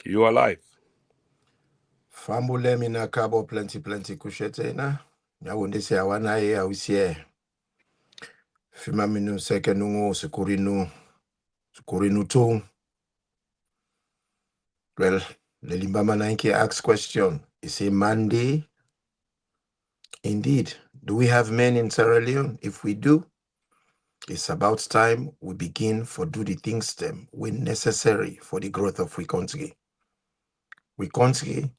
You are live. Fambule mina kabo plenty kushete na. Nyawunde se awana ye ausie. Fima minu seke nungu sukurinu tu. Well, the Limbama Nanki asks question. Is it Monday? Indeed. Do we have men in Sierra Leone? If we do, it's about time we begin for do the things them when necessary for the growth of we country. We country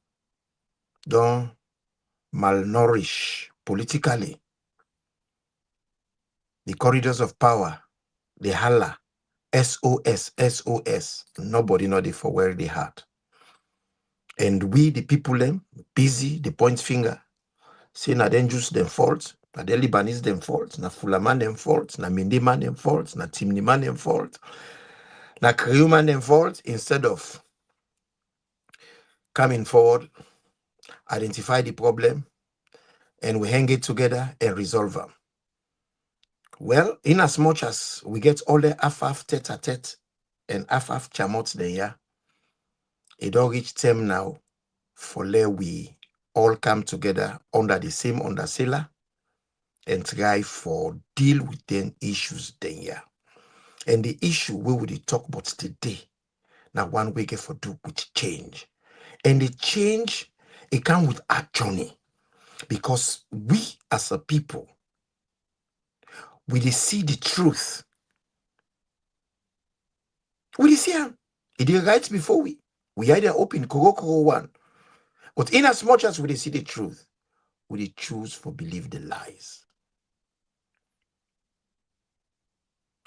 don't malnourish politically. The corridors of power, the holla, SOS, SOS. Nobody know for where they heart. And we, the people, them busy, the point finger, say na then just them fault, na the Libanese them fault, na Fulaman them fault, na Mindiman them fault, na Timniman them fault, na Kriuman them fault, instead of coming forward, identify the problem, and we hang it together and resolve them. Well, in as much as we get all the half tete-a-tete and half chamot then yeah, it don't reach them now for let we all come together under the same undersailor and try for deal with them issues then yeah. And the issue we will talk about today, now one we get for do with change. And the change, it comes with a journey. Because we as a people, we see the truth. We see it. It is right before we either open Koro one. But in as much as we see the truth, we choose for believe the lies.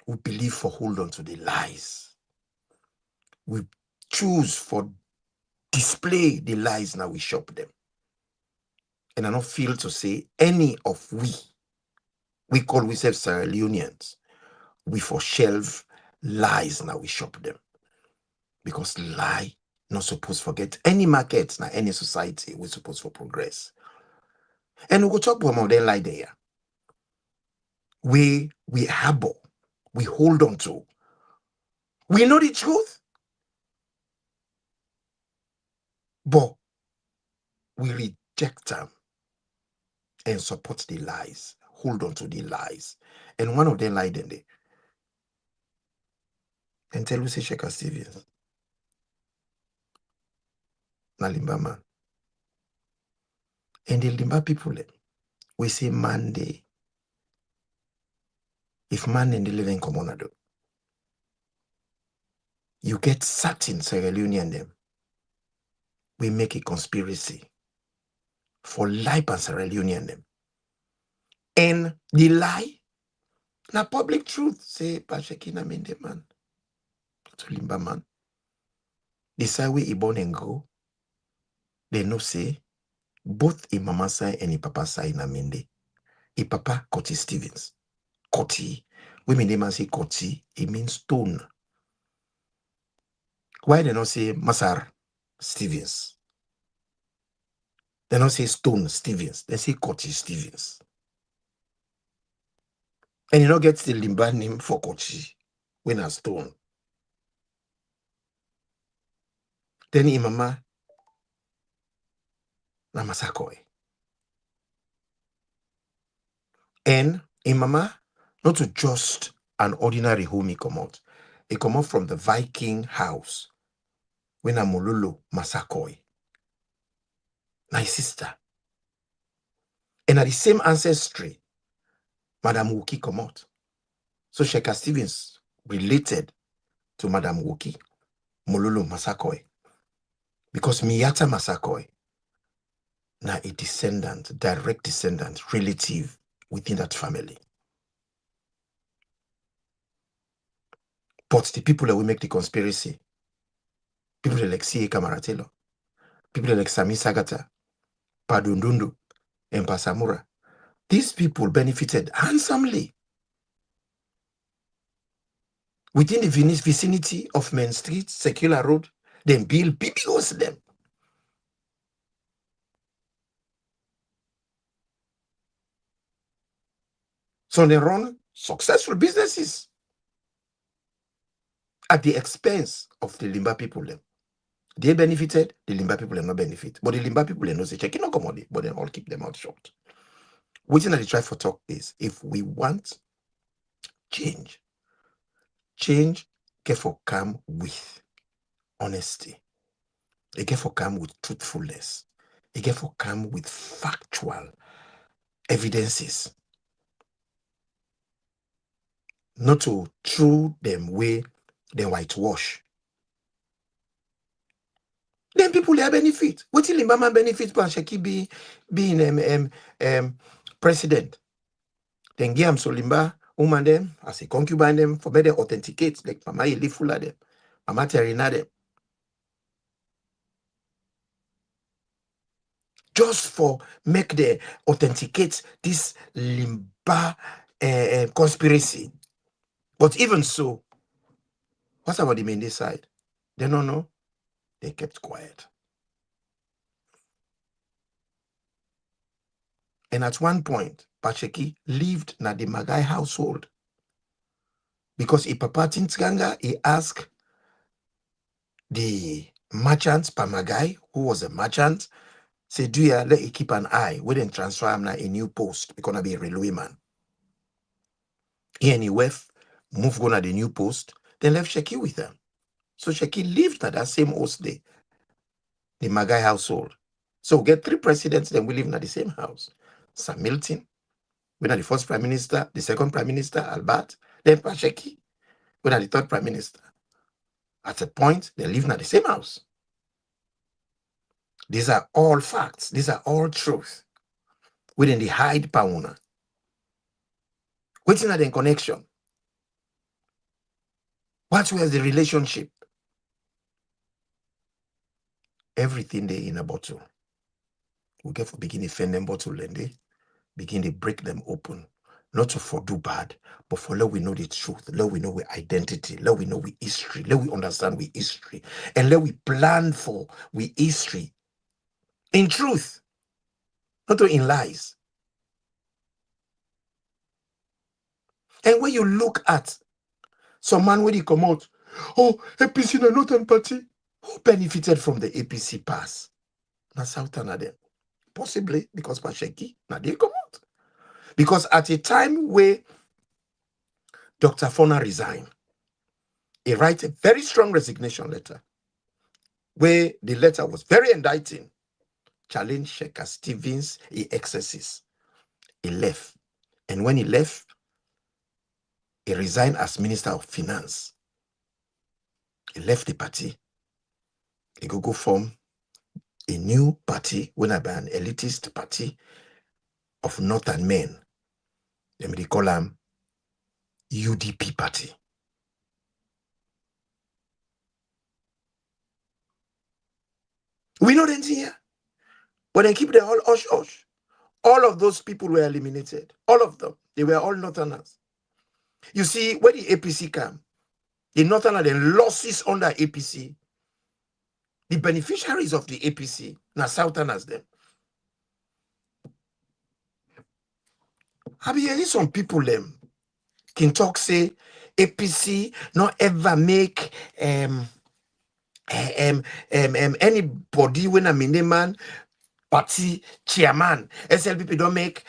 We believe for hold on to the lies. We choose for display the lies, now we shop them. And I don't feel to say any of we call ourselves Sierra Leoneans, we for shelve lies, now we shop them. Because lie not supposed to forget any market, now any society, we supposed for progress. And we will talk about more than lie there. We harbor, we hold on to. We know the truth, but we reject them and support the lies, hold on to the lies. And one of them lied in there. And tell you say Sheikha Stevens. Na Limba man. And the Limba people, we say Monday. If man and the living commonado, you get certain Sierra Leonean them. We make a conspiracy for lie and Sierra Leonean them. And the lie, na public truth, say Pashekina Mende man. To Limba man. The side way he born and grow, they know say both a mama side and a papa side na Mende. A papa Koti Stevens. Koti. Women they man say Koti, it means stone. Why they not say Masar Stevens? They don't say Stone Stevens. They say Koti Stevens. And you don't get the Limba name for Koti when a Stone. Then Imama na Masakoi. And Imama, not to just an ordinary home he come out. He come out from the Viking house when a Mololo Masakoi. My sister. And at the same ancestry, Madame Woki come out. So Sheikha Stevens related to Madame Woki, Mololo Masakoi. Because Miyata Masakoi, now a descendant, direct descendant, relative within that family. But the people that will make the conspiracy, people like C.A. Kamaratelo, people like Sami Sagata, Padundundu, and Pasamura, these people benefited handsomely within the vicinity of Main Street, Secular Road. Then build PBOs them. So they run successful businesses at the expense of the Limba people. They benefited, the Limba people are not benefit. But the Limba people are not say, checking no commodity, but they all keep them out short. What I try for talk is, if we want change get for come with honesty. It get for come with truthfulness. It get for come with factual evidences. Not to throw them way, then whitewash. Then people they benefit. What till Limba benefit by Sheki being president? Then give them so Limba woman them as a concubine them for better authenticate like Mama Eli Fula them, Mama Terina them. Just for make the authenticate this Limba conspiracy. But even so, what's about the main side? They don't know. They kept quiet. And at one point, Pacheki lived in the Magai household. Because Papa Tintzganga, he asked the merchant, Pamagai, who was a merchant, say, do you let you keep an eye? We didn't transfer him now a new post. He's gonna be a railway man. He and he left, moved on to the new post, then left Sheki with them. So Sheki lived at that same house day, the Magai household. So we get 3 presidents, then we live in the same house. Sam Milton, we are the first prime minister, the second prime minister, Albert, then Pacheki, we are the 3rd prime minister. At a point, they live in the same house. These are all facts. These are all truth. Within the hide pauna. Waiting at the connection. What was the relationship? Everything they in a bottle. We get for begin to fend them bottle and they begin to break them open. Not to for do bad, but for let we know the truth. Let we know we identity. Let we know we history. Let we understand we history. And let we plan for we history. In truth. Not in lies. And when you look at some man when he come out, oh, APC na Northern Party. Who benefited from the APC pass? Na Southern them. Possibly because Pacheki, na they come out. Because at a time where Dr. Fona resigned, he write a very strong resignation letter, where the letter was very indicting, challenged Sheikh Stevens' excesses. He left. And when he left, he resigned as Minister of Finance. He left the party. He go form a new party, when I be an elitist party of Northern men. They call them UDP party. We know them here. But they keep the whole hush. All of those people were eliminated. All of them. They were all Northerners. You see, when the APC came, the Northerners then losses under APC. The beneficiaries of the APC, now Southerners them. Have you heard some people them can talk say APC not ever make anybody when I'm in a man party chairman. SLPP don't make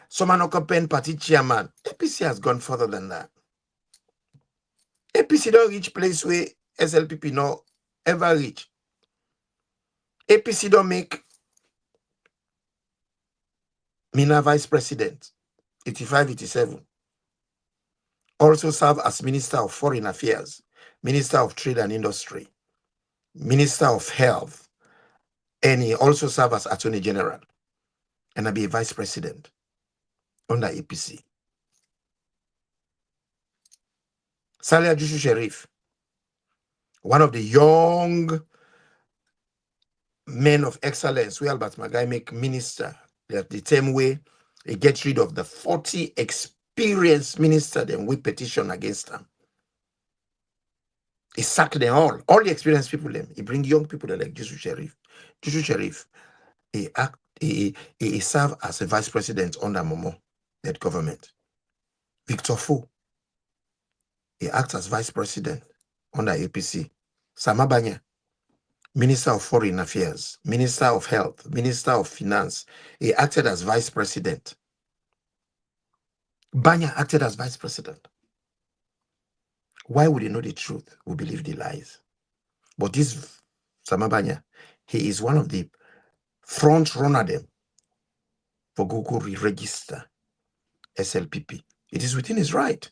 someone occupant party chairman. APC has gone further than that. APC don't reach place where SLPP no ever reach. APC don't make Mina vice president, 85, 87. Also serve as Minister of Foreign Affairs, Minister of Trade and Industry, Minister of Health, and he also served as Attorney General, and I be a Vice President under APC. Salia Jushu Sharif, one of the young men of excellence, where Albert Magai make minister, the same way he gets rid of the 40 experienced ministers and we petition against them. He sacked them all the experienced people them. He bring young people like Jushu Sharif. Jushu Sharif, he served as a vice president under Momo, that government. Victor Fu, he acts as vice president under APC. Samabanya, Minister of Foreign Affairs, Minister of Health, Minister of Finance. He acted as Vice President. Banya acted as Vice President. Why would he know the truth? We believe the lies. But this Samabanya, he is one of the front runner them for Google re-register SLPP. It is within his right.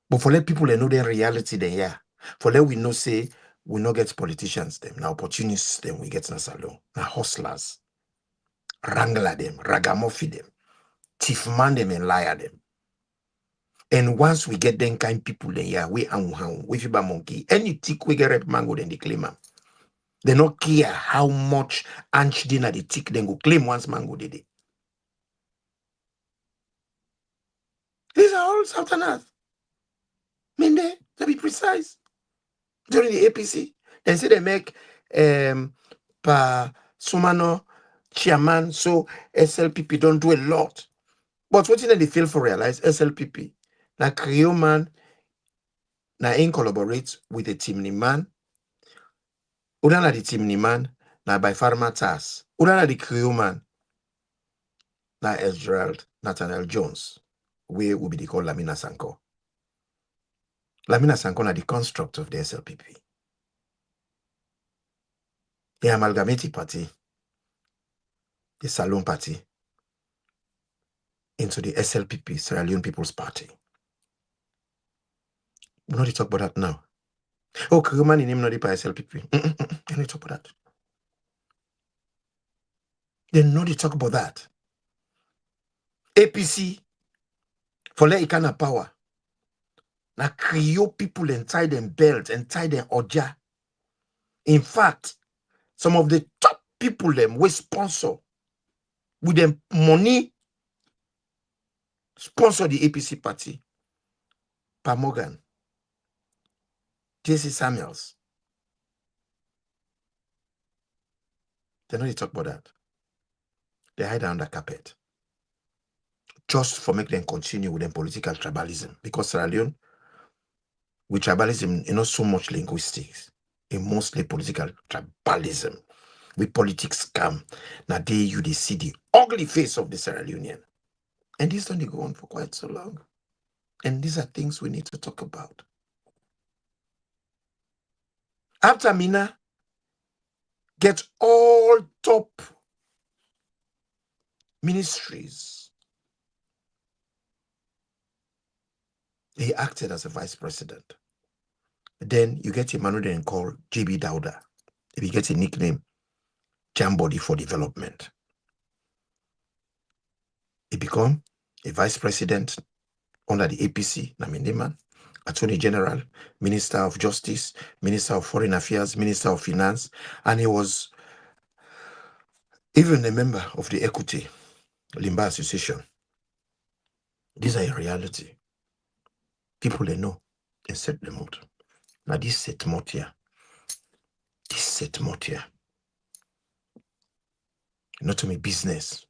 But for let people know the reality then, yeah. For let we know say we not get politicians them, now opportunists them, we get na salon, now hustlers, wrangler them, ragamuffin them, thief man them and liar them. And once we get them kind people then, yeah, we fiba monkey. Any tick we get rep mango then they claim them. They not care how much anch dinner the tick then go claim once mango did it. These are all Southerners. Minde, to be precise. During the APC, they say they make pa Sumano chairman, so SLPP don't do a lot. But what they fail for realize SLPP, na Creole man, na in collaborate with the team ni man. Una na the team ni man, na by Pharma Tas. Una na the Creole man, na Gerald Nathaniel Jones, we will be the called Lamina Sanko. Lamina Sanko na the construct of the SLPP. The amalgamated party, the Salon Party, into the SLPP, Sierra Leone People's Party. We not talk about that now. Oh, Kuruman in him not the SLPP. They not talk about that. They not talk about that. APC, for let kind of power. Now create people and tie them belt and tie them oja. In fact, some of the top people them we sponsor with them money sponsor the APC party. Pa Morgan, JC Samuels. They know they talk about that. They hide under carpet. Just for make them continue with them political tribalism. Because Sierra Leone, with tribalism, not so much linguistics. It's mostly political tribalism. With politics scam. Now they you they see the ugly face of the Sierra Leonean. And this don't go on for quite so long. And these are things we need to talk about. After Mina get all top ministries, he acted as a vice president. Then you get Emmanuel then called JB Dauda. If you get a nickname, Jambody for Development. He become a vice president under the APC, Namindeman, Attorney General, Minister of Justice, Minister of Foreign Affairs, Minister of Finance, and he was even a member of the Equity Limba Association. These are a reality. People they know and set them out. Now this set motia. Not to me business.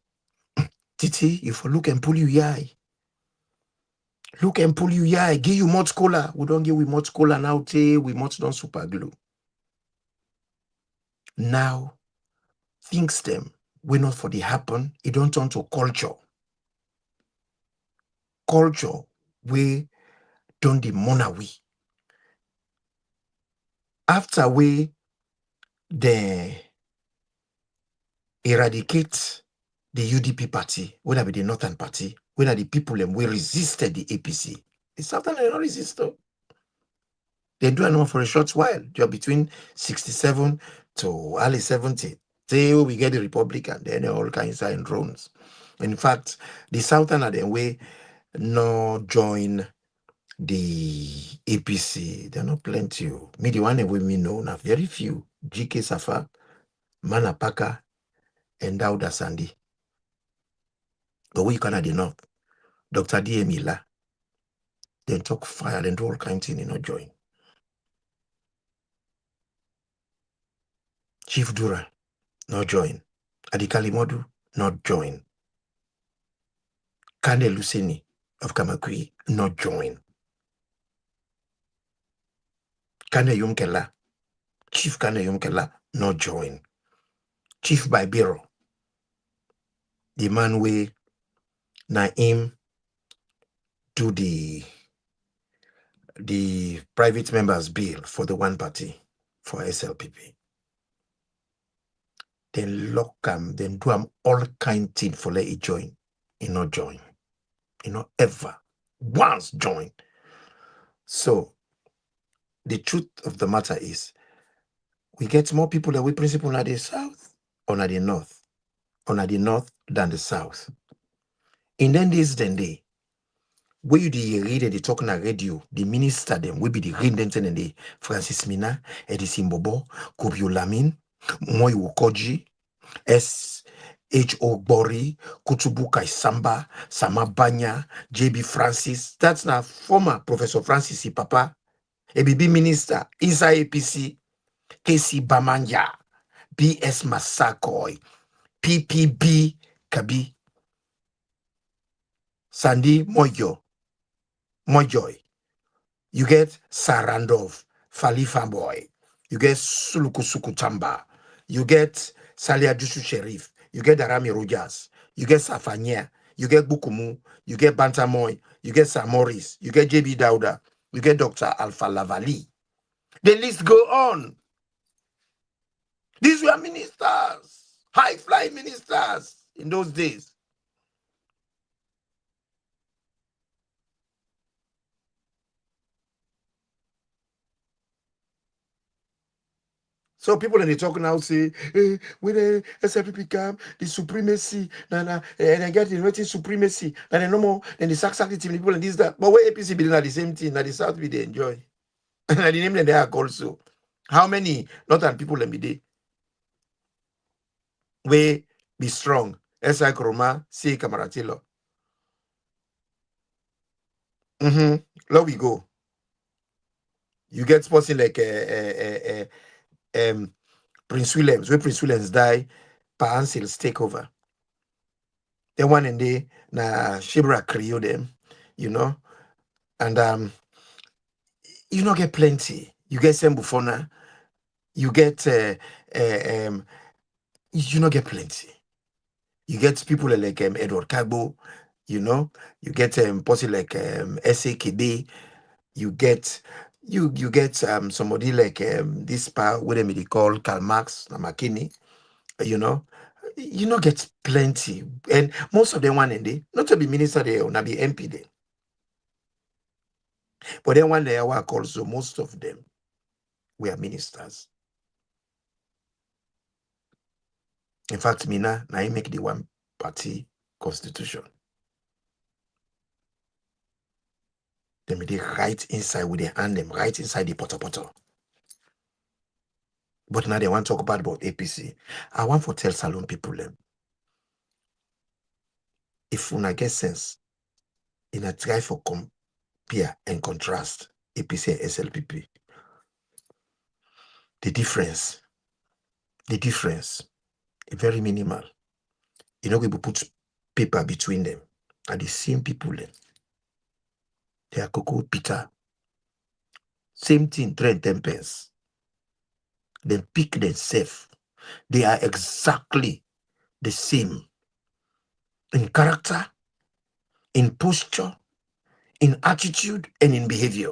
Titi, if you look and pull you eye. Look and pull you eye. Give you much cola. We don't give we much cola now. We much don't super glue. Now, things them we not for the happen. It don't turn to culture. Culture we don't the mona we. After we the eradicate the UDP party, whether be the Northern Party, whether the people them we resisted the APC. The Southern they not resist though. They do it for a short while. You're between 67 to early 70. Say we get the Republican, then they all kinds of in drones. In fact, the Southern are the way no join the APC. They're not plenty. Me, the one with me know now very few. GK Safa, Manapaka, and Dauda Sandy. But we can the North. Dr. D. Mila. Then talk fire and do all kinds of things, not join. Chief Dura, not join. Adikali Modu, not join. Kande Luseni of Kamakui, not join. Kande Yumkela, Chief Kane Yomkela not join. Chief Baibiro, the man way na him do the private members bill for the one party for SLPP. Then lock him, then do him all kind thing for let it join. He not join. He not ever once join. So the truth of the matter is we get more people that we principal at the south or at the north. On the north than the south. In then days then day, where you the read and the talking on radio, the minister them will be the read them and the Francis Mina, Eddie Simbobo, Kubio Lamin, Moi Wokoji, S.H.O. Bori, Kutubu Kaisamba, Samabanya, J.B. Francis. That's now former Professor Francis Papa, ABB minister, inside APC, KC Bamanya, B.S. Masakoy, PPB Kabi, Sandy Mojoy. You get Sarandov, Falifa Boy. You get Sulukusuku Tamba. You get Salia Dusu Sherif. You get Darami Rojas. You get Safanya. You get Bukumu. You get Bantamoy. You get Samoris. You get JB Dauda. You get Dr. Alpha Lavali. The list go on. These were ministers, high-flying ministers in those days. So people in the talk now say, when the SFPP come, the supremacy, and they get the rating supremacy, and then no more, then the sack team, people and this, that. But where APC be doing the same thing, that the South be they enjoy. And the name that they are called so. How many northern people let me day? We be strong. SI Kroma, see Kamaratilo. There we go. You get person like Prince Williams. When Prince Williams die, Pansils take over. The one in the na Shibra create them, you know, and you not get plenty. You get Sembufona, you get you not get plenty. You get people like Edward Kagbo, you know, you get person like SAKB, you get somebody like this what they call Karl Marx, Namakini, you know. You not get plenty, and most of them one in there, not to be minister there or not be MP there. But then one day I work also, most of them were ministers. In fact, Mina, now I make the one party constitution. They made it right inside with their hand, them right inside the poto. But now they want to talk about APC. I want to tell Salon people them. If una get sense, in a try for compare and contrast APC and SLPP, the difference is very minimal. You know, we put paper between them, and the same people them. They are Cocoa Peter. Same thing, 3 and 10 pence. Then pick themselves. They are exactly the same in character, in posture, in attitude, and in behavior.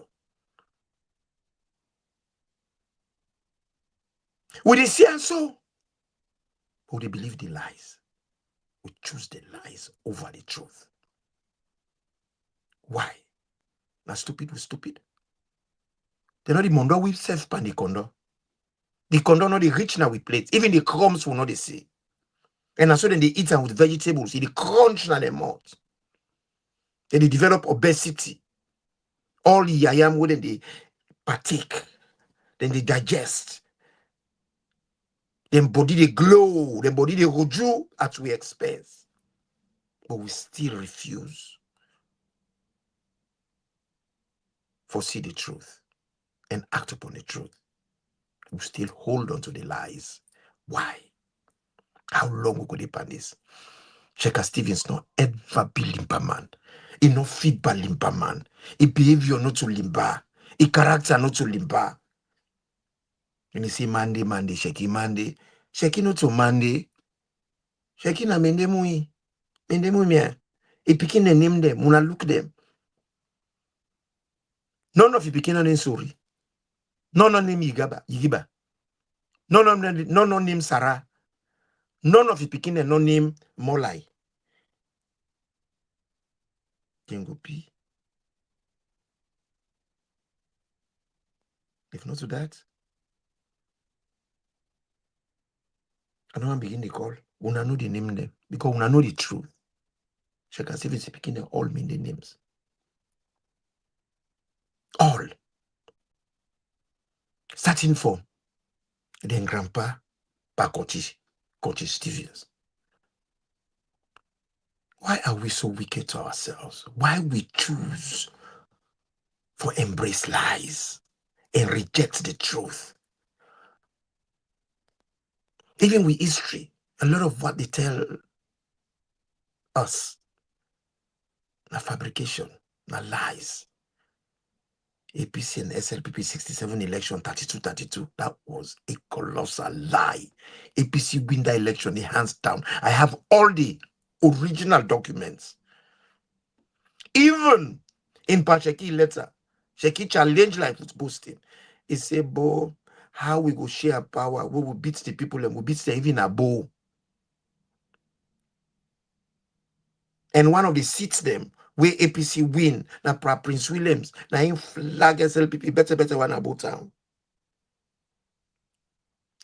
Would they see and so? Would they believe the lies? We choose the lies over the truth. Why? Now stupid with stupid. They know the mondo we self pan the condo. The condo not the rich now with plates. Even the crumbs will not they see. And so then they eat them with vegetables. They crunch na their mouth. Then they develop obesity. All the yayam wouldn't they partake. Then they digest. Then body they glow. Then body they roju at we expense. But we still refuse foresee the truth and act upon the truth. We still hold on to the lies. Why? How long we could depend this? Checker Stevens not ever be limpa man. He no fit by limpa man. He behavior not to limpa. He character not to limpa. And you see Monday, Sheki Monday. Sheki no to Monday. Sheki na mende mui. Mende mui mia. E pikin the name them. Muna look them. None of you pikin on sorry. None of name Yigiba. None of them, none name Sarah. None of you pikin no name Molai. Kengo P. If not to that, I don't begin the call. Una know the name them. Because una know the truth. Check as if it's picking them all mean the names. All. Starting from then Grandpa Pakochi, Coach Stevens. Why are we so wicked to ourselves? Why we choose for embrace lies and reject the truth? Even with history, a lot of what they tell us, na fabrication, na lies. APC and SLPP 67 election 32, that was a colossal lie. APC win that election, hands down. I have all the original documents. Even in Pacheki letter, Sheki challenge like it's boasting. He said, Bo, how we go share power? We will beat the people and we beat them even a bow. And one of the seats them where APC win, na Prince Williams, na in flag SLPP, better one about town.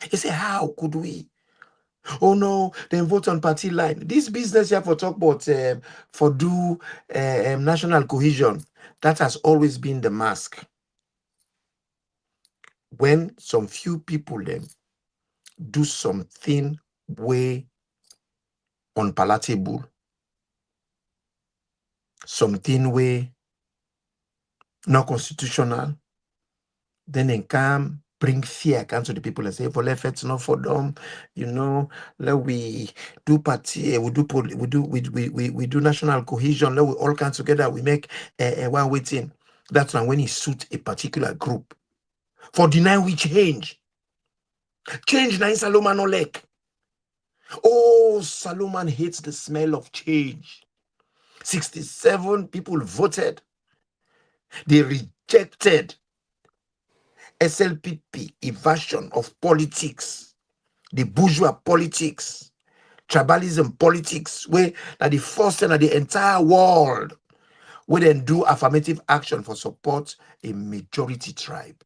He said, how could we? Oh no, then vote on party line. This business here for talk about for do national cohesion, that has always been the mask. When some few people then do something way unpalatable, something way not constitutional, then they come bring fear come to the people and say, for efforts not for them, let we do party, we do national cohesion, let we all come together, we make one waiting. That's when it suits a particular group. For deny we change na Salomon no like. Oh, Salomon hates the smell of change. 67 people voted. They rejected SLPP, a version of politics, the bourgeois politics, tribalism politics, where that the first thing of the entire world where then do affirmative action for support a majority tribe.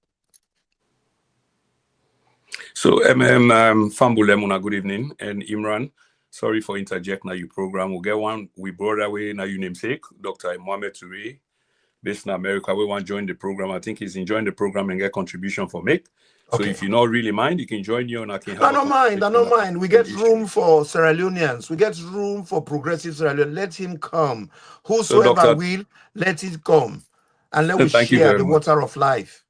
So, Fambulemuna, good evening, and Imran, sorry for interjecting now your program. We'll get one we brought away now your namesake, Dr. Mohamed Touré, based in America. We want to join the program. I think he's enjoying the program and get contribution for me. So if you don't really mind, you can join you and I can have I don't mind. We get room for Sierra Leoneans. We get room for progressive Sierra Leone. Let him come. Whosoever will, let it come. And let we share the water of life.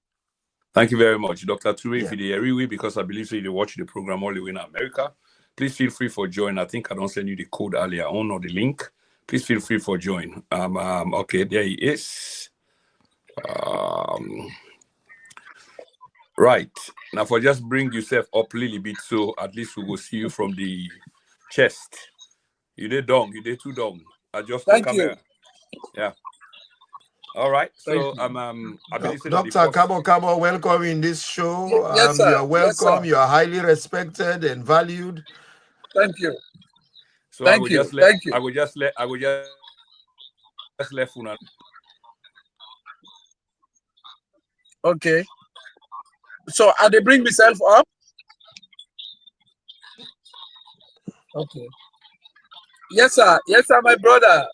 Thank you very much, Dr. Touré, if you agree, because I believe so you watch the program all the way in America. Please feel free for join. I think I don't send you the code earlier on or the link. Please feel free for join. Okay, there he is. Right. Now for just bring yourself up a little bit so at least we will see you from the chest. You did down, you did too down. Adjust the camera. Yeah. All right. So I believe Dr. Cabo, welcome in this show. Yes, sir. You are welcome. Yes, you are highly respected and valued. Thank you. So I will just let Funa. Okay. So are they bring myself up? Okay. Yes, sir. Yes, sir, my brother.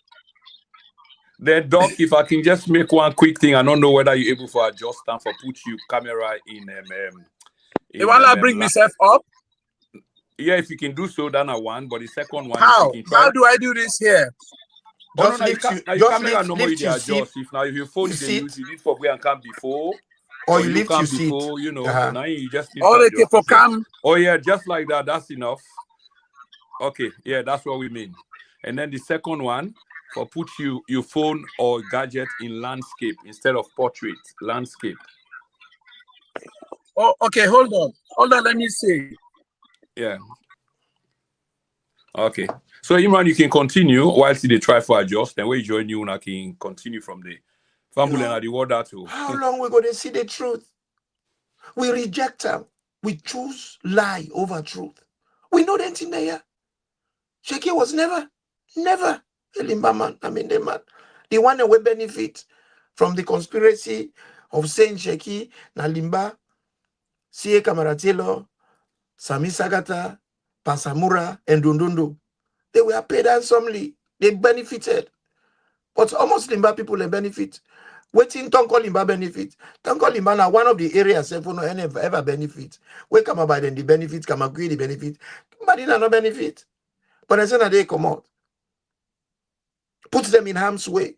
Then, Doc, if I can just make one quick thing, I don't know whether you're able to adjust and for put your camera in. You want to bring myself up? Yeah, if you can do so, then I want. But the second one, how? If you can try. How do I do this here? Just lift your seat. If now your phone is used, you need for where and come before. Or you lift your seat. Before, now you just need to for cam. Oh yeah, just like that. That's enough. Okay, yeah, that's what we mean. And then the second one, for put your phone or gadget in landscape instead of portrait. Landscape. Oh, okay, hold on. Let me see. Yeah. Okay. So Imran, you can continue whilst they try for adjust, then we join you and I can continue from there. Fambule na the word that too. How long we going to see the truth? We reject them. We choose lie over truth. We know that in there. Sheki was never a Limba man. I mean, the man. The one that will benefit from the conspiracy of saying Sheki, na Limba, C.A. Kamaratelo, Sami Sagata, Pasamura, and Dundundo. They were paid handsomely. They benefited. But almost Limba people they benefit. Waiting Tonko Limba benefit. Tonko Limba now one of the areas ever benefit. We come about then the benefit, come agree the benefit. But they no benefit. But I said they come out. Put them in harm's way.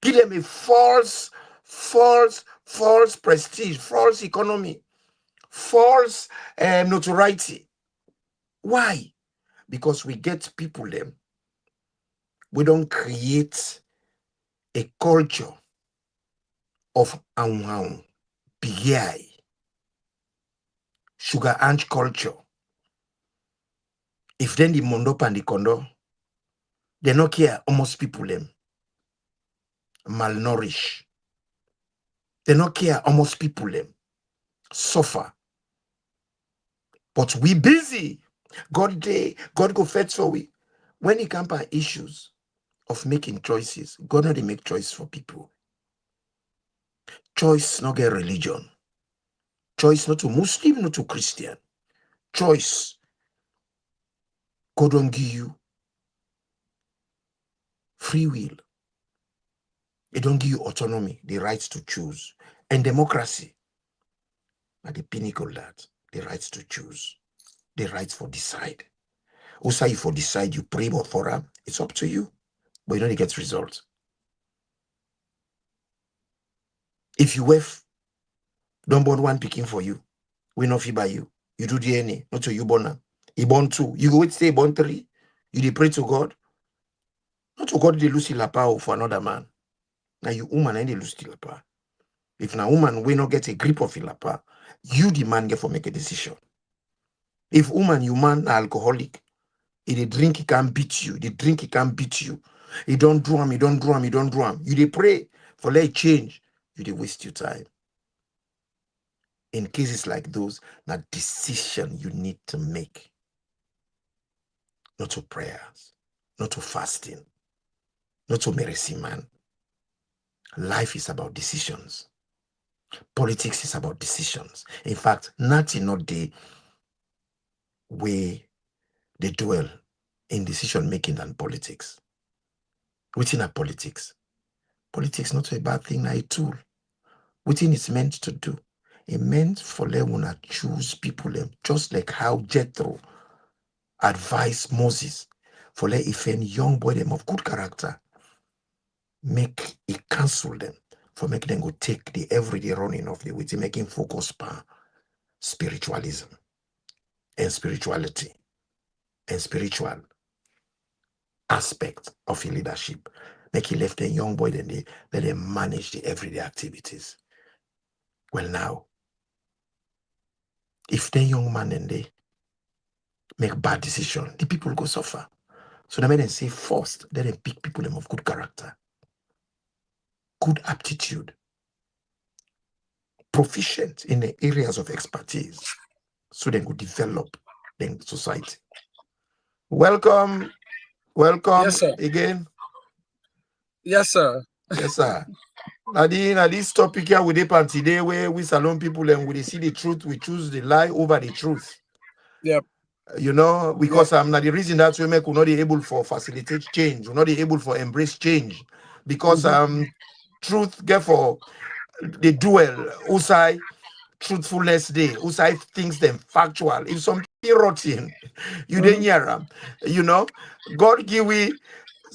Give them a false prestige, false economy, false notoriety. Why? Because we get people them. We don't create a culture of BI, sugar ant culture. If then the mondop and the condo, they don't care almost people them malnourished. They don't care almost people them suffer. But we busy. God go fetch for we. When it comes to issues of making choices, God not they make choice for people. Choice not get religion. Choice not to Muslim, not to Christian. Choice. God don't give you free will. It don't give you autonomy, the right to choose. And democracy, at the pinnacle that, the right to choose, the right for decide. Also, if you decide you pray for them, it's up to you, but you don't get results. If you wave, don't born one picking for you, we not fee by you. You do DNA, not to you born now. You born two, you go wait stay born three. You dey pray to God, not to God they lose la power for another man. Now you woman and they lose la power. If na woman we not get a grip of ilapa, you the man get for make a decision. If woman you man na alcoholic, if they drink he can't beat you, the drink he can't beat you. He don't do him, he don't do him, he don't do him. You they pray for let it change, you they waste your time. In cases like those, that decision you need to make. Not to prayers, not to fasting, not to mercy man. Life is about decisions. Politics is about decisions. In fact, nothing not the way they dwell in decision making than politics. Within a politics. Politics not a bad thing, a tool. Within it's meant to do. It meant for them to choose people just like how Jethro advised Moses for let if any young boy them of good character make it cancel them for making them go take the everyday running of the way to making focus on spiritualism and spirituality and spiritual aspect of your leadership. Make it left a young boy then let them manage the everyday activities. Well now, if the young man and they make bad decision, the people go suffer. So they may say first, let them pick people of good character, good aptitude, proficient in the areas of expertise, so they could develop the society. Welcome Yes, sir. again. Yes, sir. Yes, sir. Now this topic here with the today where we salon people and we see the truth, we choose the lie over the truth. Yep. You know, because I'm not the reason that women could not be able for facilitate change, we're not be able for embrace change. Because truth get for the duel, usai truthfulness day, usai things them factual. If something rotten, you didn't hear them. You know, God give we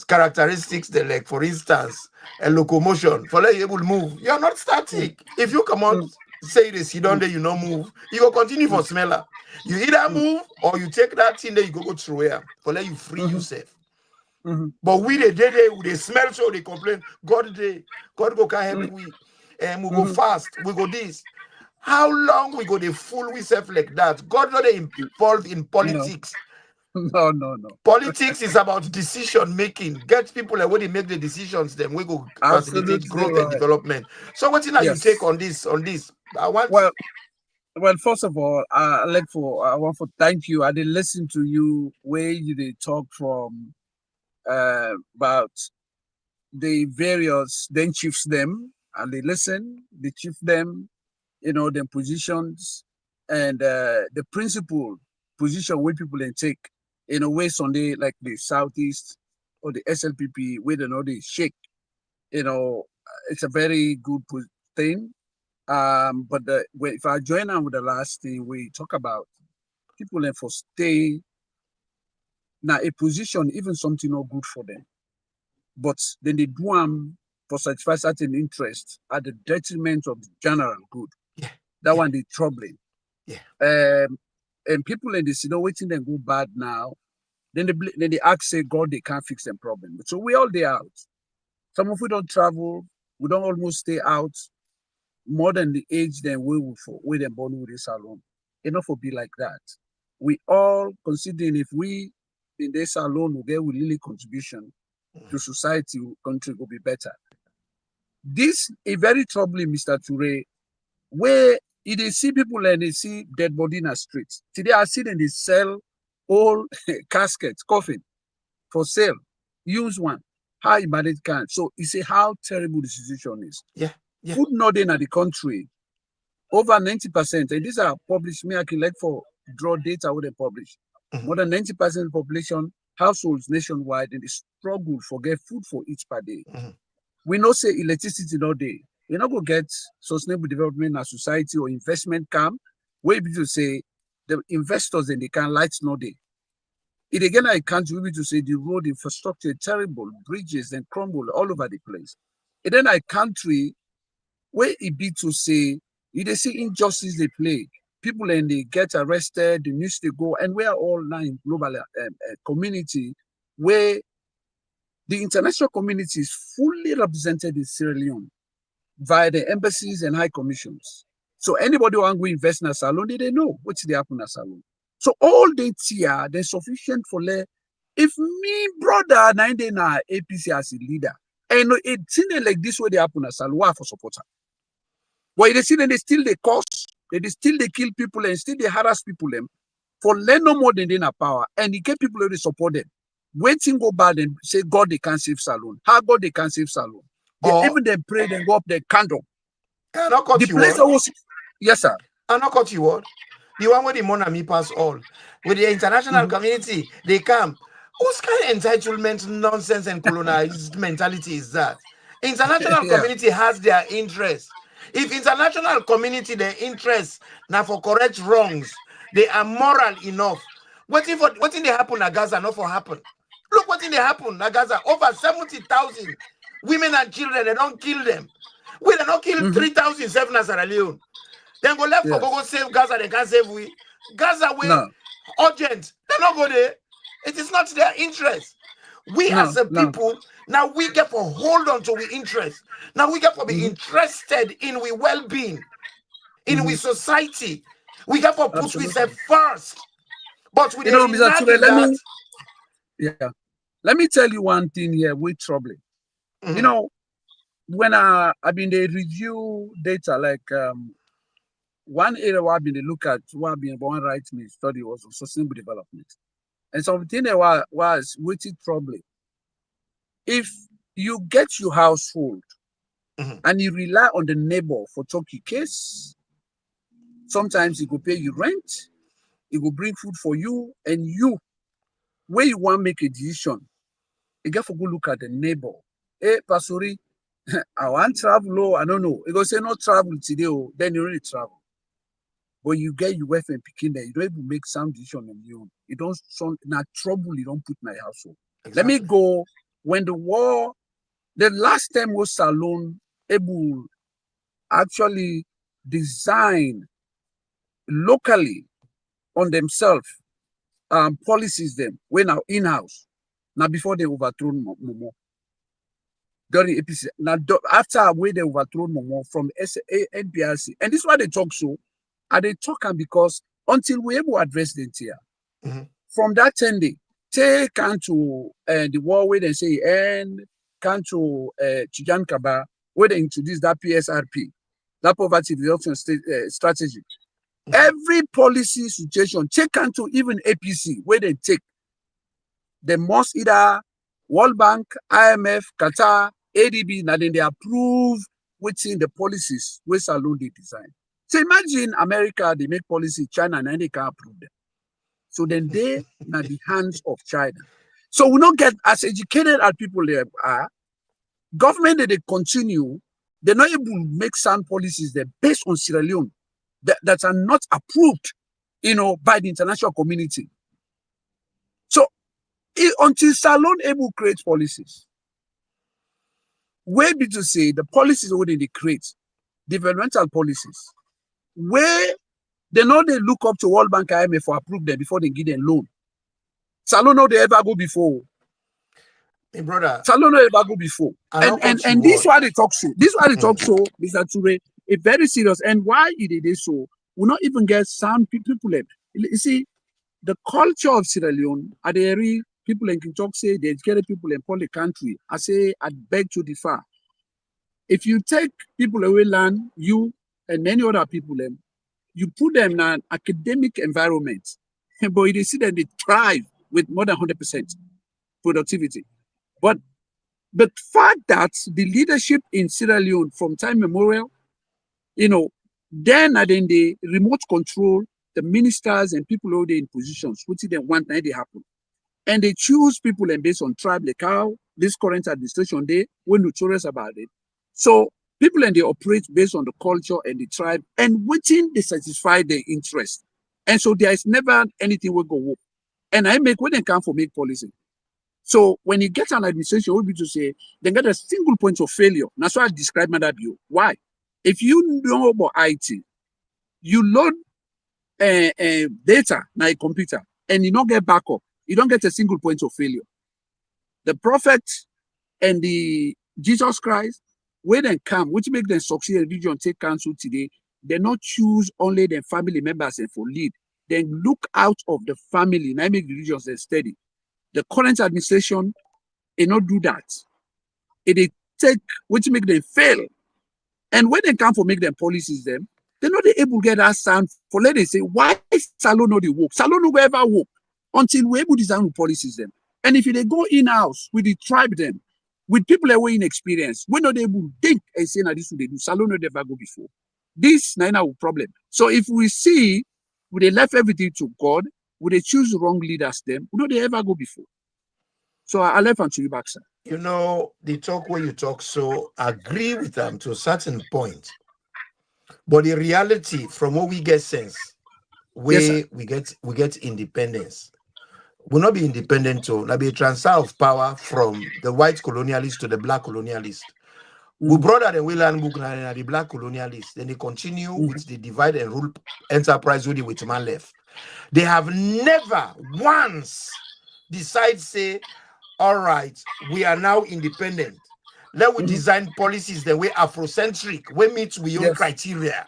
characteristics that, like for instance, a locomotion for let you able to move. You're not static. If you come out say this, you don't there, you not move, you go continue for smeller. You either move or you take that thing that you go through here for let you free yourself. But we the day they smell so they complain, God go can help we and we go fast, we go this. How long we go to fool we self like that? God not involved in politics. No. Politics is about decision making. Get people like when they make the decisions, then we go facilitate Absolutely growth and right. development. So what thing are you Yes. take on this? I want Well, first of all, I want to thank you. I did listen to you where you did talk from about the various then chiefs them, and they listen, they chief them, their positions and the principal position where people then take in a way Sunday like the Southeast or the SLPP where they know they shake. It's a very good thing. But if I join on with the last thing we talk about, people then for stay now a position, even something not good for them, but then they do them for satisfy certain interest at the detriment of the general good. That one they troubling. And people in the city waiting then go bad now. Then they ask say God they can't fix them problem. So we all day out. Some of we don't travel, we don't almost stay out more than the age than we will for we them born with this salon. Enough will be like that. We all considering if we in this salon will get with little contribution to society, country will be better. This is very troubling, Mr. Ture, where they see people and they see dead body in the streets. Today I see them they sell all caskets, coffin for sale. Use one. How you manage can. So you see how terrible the situation is. Food not in the country. Over 90%, and these are published, me I can like for draw data what they publish. More than 90% of the population, households nationwide, and they struggle for get food for each per day. We know say electricity no day. You not go get sustainable development in a society or investment come where people say the investors and they can lights no day. It again I can't be able to say the road infrastructure terrible, bridges and crumble all over the place. And then I country where it be to say they see injustice they play. People and they get arrested, the news they go, and we are all now in global community where the international community is fully represented in Sierra Leone via the embassies and high commissions. So anybody who want to invest in a salon, they know what's they happen in a salon. So all they tier, they're sufficient for if me brother 9 na APC as a leader, and it's like this way they happen in a salon, why for supporter? But they see that they still they cause, they still they kill people and still they harass people them for learn no more than they have power, and they get people who support them. When things go bad and say God they can't save salon. How God they can't save salon? Even they pray and go up the candle. The place was yes, sir. I'm not cut you word. The one where the money pass all. With the international community, they come. Whose kind of entitlement, nonsense, and colonized mentality is that? International community has their interest. If international community, their interest now for correct wrongs, they are moral enough. What if they happen at Gaza not for happen? Look what in they happen at Gaza. Over 70,000 women and children, they don't kill them. We they don't kill 3,007 in Sierra Leone. Then go left for go save Gaza, they can't save we. Gaza way urgent. They not go there. It is not their interest. We as a people, now we get for hold on to we interest. Now we get for be interested in we well-being, in we society. We get for put we say first. But we Mr. Ture, let me tell you one thing here with troubling. When I've been they review data like one area where I've been to look at what I've been one right me study was on sustainable development. And something that was waiting troubling. If you get your household and you rely on the neighbor for talking case, sometimes he will pay you rent, he will bring food for you, and you, where you want to make a decision, you get to go look at the neighbor. Hey, Pastori, I want travel, oh, I don't know. You go say no travel today, oh, then you really travel. But you get your wife and picking there, you don't even make some decision on your own. You don't not trouble, you don't put my household. Let me go when the last time was Salon able actually design locally on themselves policies them when now in-house. Now before they overthrown Momo. during APC. Now, after where they overthrown Momo from NPRC, and this is why they talk so, and they talk because until we able to address the here, from that 10 day, take to the war where they say and can to Chijan Kaba, where they introduce that PSRP, that poverty reduction strategy. Every policy situation, take to even APC, where they take, they must either World Bank, IMF, Qatar, ADB, now then they approve within the policies where Salon they design. So imagine America, they make policy, China, and they can't approve them. So then they are the hands of China. So we don't get as educated as people there are. Government that they continue, they're not able to make sound policies that based on Sierra Leone that are not approved, by the international community. So until Salon able to create policies, where be to say the policies what they create, developmental policies, where they know they look up to World Bank IMF for approve them before they give them loan. Salon know they ever go before. Hey, brother. Salon know ever go before. And this why they talk so. This why they talk so, Mr. Ture. It's very serious. And why it is so, we not even get some people. You see, the culture of Sierra Leone, are the area people in talk say the educated people in the country. I say I beg to differ. If you take people away land, you and many other people, you put them in an academic environment, but you see that they thrive with more than 100% productivity. But the fact that the leadership in Sierra Leone from time memorial, then they remote control the ministers and people who are in positions, which they want now they happen. And they choose people and based on tribe, like how this current administration, we're notorious about it. So people and they operate based on the culture and the tribe and within they satisfy their interest. And so there is never anything will go wrong. And when they come for make policy. So when you get an administration, will be to say, they get a single point of failure. That's why I describe my view. Why? If you know about IT, you load data on a computer and you don't get backup, you don't get a single point of failure. The prophet and the Jesus Christ, when they come, which make them succeed in religion take counsel today, they not choose only their family members and for lead. Then look out of the family, and I make religions they steady. The current administration, they not do that. It take which make them fail. And when they come for make them policies, they're not able to get that sound for let them say, why Salon not the work? Salon no ever work until we able to design the policies them. And if they go in-house with the tribe them, with people that were inexperienced, we're not able to think and say, now this will they do. Salon no never go before. This is our problem. So if we see, would they left everything to God, would they choose the wrong leaders them, would not they ever go before. So I left unto you back, sir. The talk where you talk, so I agree with them to a certain point. But the reality, from what we get sense, where we get independence, will not be independent to there be a transfer of power from the white colonialist to the black colonialist. We brought that in Wayland book and the black colonialists. Then they continue with the divide and rule enterprise with the Whitman left. They have never once decided say, all right, we are now independent. Let we design policies the way Afrocentric, we meet with your criteria.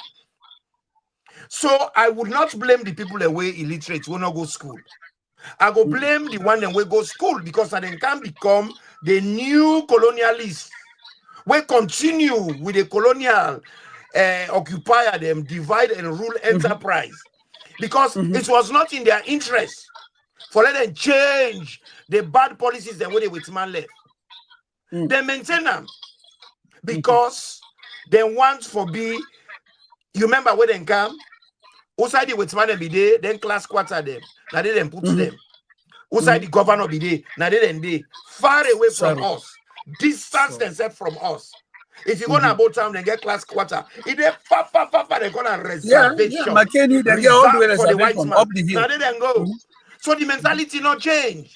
So I would not blame the people the way illiterate will not go school. I go blame the one that will go school because they can become the new colonialists. We continue with the colonial occupier, them divide and rule enterprise because it was not in their interest for let them change the bad policies the way they with man left. They maintain them because they want for be. You remember when they come? Outside the with man be there, then class quarter them. Now they then put them. Outside the governor be there, now they far away from us. Distance themselves from us. If you go to about town and get class quarter, if they far, they're gonna reservation. McKinney, they get all the way for the white man. up the hill. Now they then go. So the mentality not change.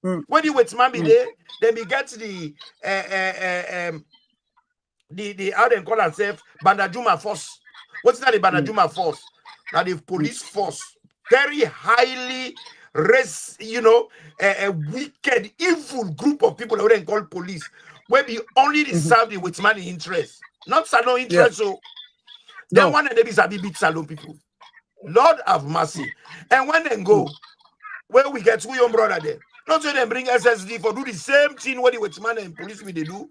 When the white man be there, then we get the how they call themselves Bandajuma force. What's that the Bandajuma force? Now the police force, very highly a wicked, evil group of people that we call police. where we only serve the with money interest, not salon interest. So then one of them is a big salon people. Lord have mercy. And when they go, where we get two young brother there, not so they bring SSD for do the same thing what the with money and police we they do.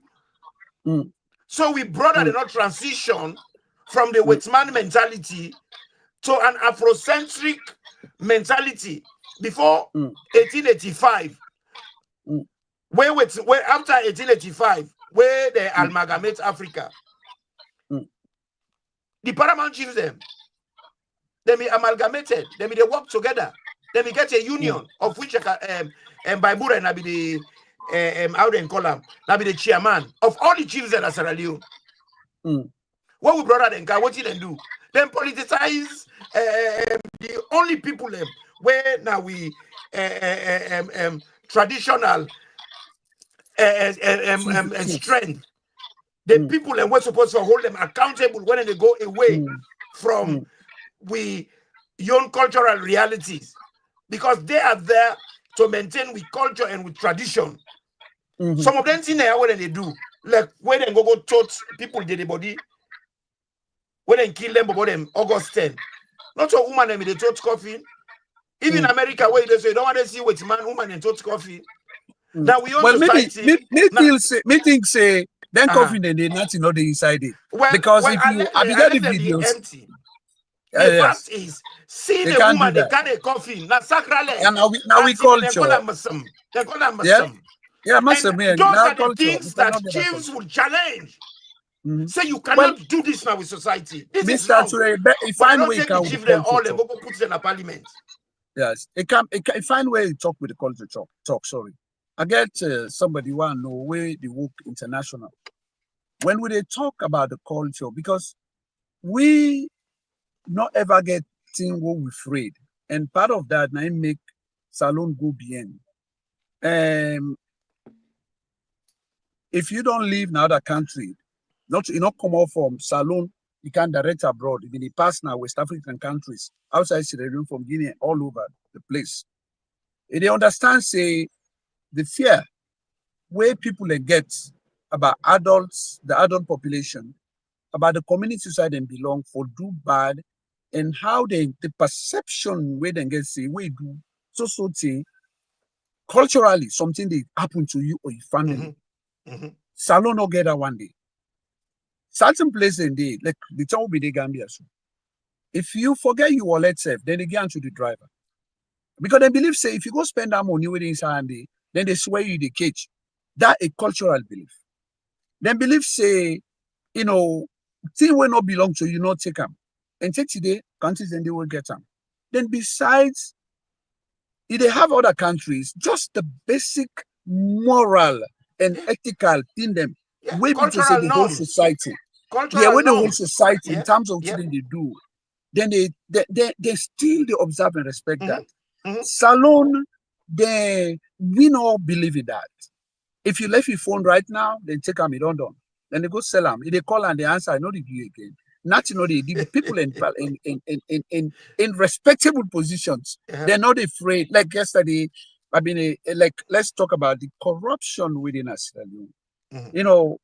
So we brother they not transition from the Wetman mentality to an Afrocentric mentality before 1885. Where after 1885, where they amalgamate Africa, the paramount chiefs them be amalgamated, they work together, they get a union of which by Bura and be the out and column, now be the chairman of all the chiefs that are Sierra Leone. What we brother then what did they do? Then politicize the only people where now we traditional strength. The people and we're supposed to hold them accountable when they go away from we young cultural realities, because they are there to maintain with culture and with tradition. Some of them things there what they do, like when they go touch people dead body, when they kill them about them August 10. Not a woman and they touch coffee. Even America where they say you don't want to see what man, woman and touch coffee. Now we own society. Me think say then coffee then they nothing not the inside it. Well, because if you have you got the videos. Empty. The fact is, see the woman they carry a coffin, not sacrament. And now we culture. They call them Muslim. They call them Muslim. Yeah, Muslim. Those are the things that chiefs will challenge. Say you cannot do this now with society. This is wrong. Find way can chief them all and go put in a parliament. Yes, it find way to talk with the culture talk. Sorry, I get somebody want to know where they work international. When we they talk about the culture, because we not ever get thing what we afraid, and part of that now make salon go beyond. If you don't live in another country, you not come out from salon, you can direct abroad. In the past now, West African countries, outside Sierra Leone, from Guinea, all over the place. If they understand, say, the fear where people get about adults, the adult population, about the community side and belong for do bad, and how the perception where they get say we do so thing culturally something they happen to you or your family. Salon no get that one day. Certain places indeed, like the town be the Gambia. So if you forget your wallet safe, then they get to the driver. Because they believe say if you go spend that money with inside then they swear you the cage. That a cultural belief. Then believe say, you know, thing will not belong to you, not take them. And take today, countries then they will get them. Then besides, if they have other countries, just the basic moral and ethical in them, way to say the whole society. With the whole society in terms of what they do, then they still they observe and respect that. Salon, we not believe in that. If you left your phone right now, then take them in London. Then they go sell them. If they call and they answer, I know they do again. Not you know the people in respectable positions. They're not afraid. Like yesterday, I mean, like let's talk about the corruption within us. You know,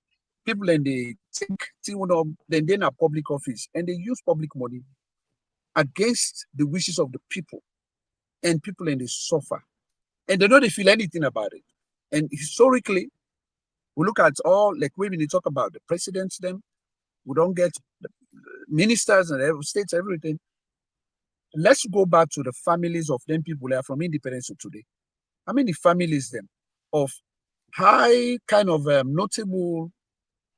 people and they think then they're in a public office and they use public money against the wishes of the people, and people and they suffer, and they don't feel anything about it. And historically, we look at all like when they talk about the presidents, them we don't get the ministers and states, everything. Let's go back to the families of them people that are from independence to today. How many families them of high kind of notable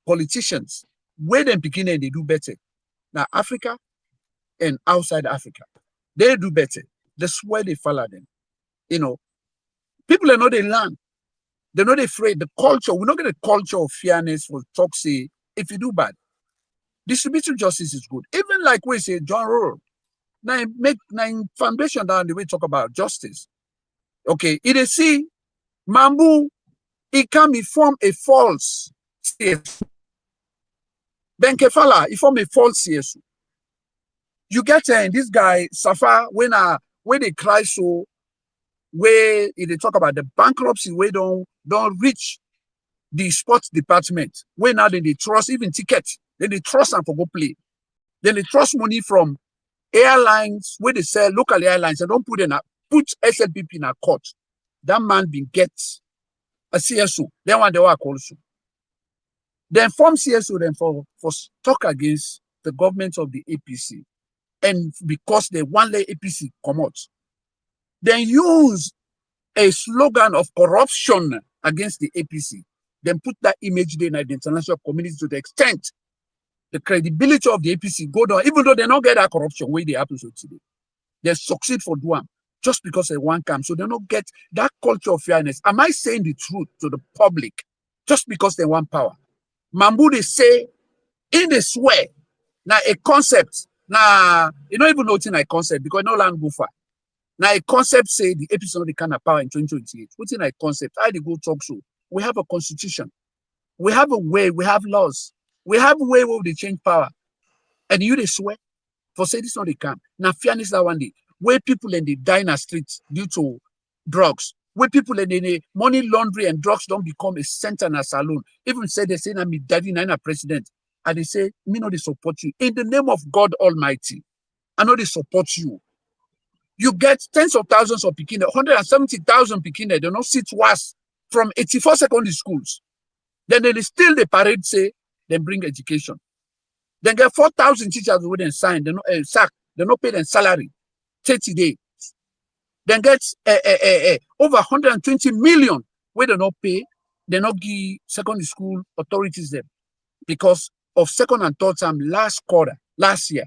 politicians where them beginning they do better? Now Africa and outside Africa, they do better. That's why they follow them. You know, people are not they learn. They're not afraid. The culture, we're not get a culture of fairness for talk say if you do bad. Distributive justice is good. Even like we say, John Rowe, now make foundation down the way talk about justice. Okay, it is see, Mambu, it can be form a false CSU. Benkefala, it form a false CSU. You get this guy, Safa, when they cry so, where they talk about the bankruptcy, where don't reach the sports department, when now they trust even tickets, then they trust them for go play. Then they trust money from airlines where they sell local airlines and don't put SLPP in a court. That man been get a CSO. Then one they work also. Then form CSO then for talk against the government of the APC. And because they want the APC come out. Then use a slogan of corruption against the APC. Then put that image there in the international community to the extent the credibility of the APC go down, even though they don't get that corruption where they happen to today. They succeed for Duam just because they want come. So they don't get that culture of fairness. Am I saying the truth to the public just because they want power? Mambu, they say, in the swear, now a concept, now you don't even know it's in a concept because no land go far. Now a concept say the APC not the kind of power in 2028. What's in a concept? I go talk so. We have a constitution. We have a way, we have laws. We have a way where they change power. And you they swear for say this not the camp. Now fairness that one day. Where people in the die in the streets due to drugs. Where people in the money laundering and drugs don't become a center in a saloon. Even say they say I'm daddy nine a president. And they say, me know they support you. In the name of God Almighty, I know they support you. You get tens of thousands of Pekin, 170,000 Pekin, they don't sit worse from 84 secondary schools. Then they still the parade say, then bring education. Then get 4,000 teachers who then sign, they no sack, they no pay them salary, 30 days. Then get over 120 million where they not pay, they not give secondary school authorities them because of second and third term last year.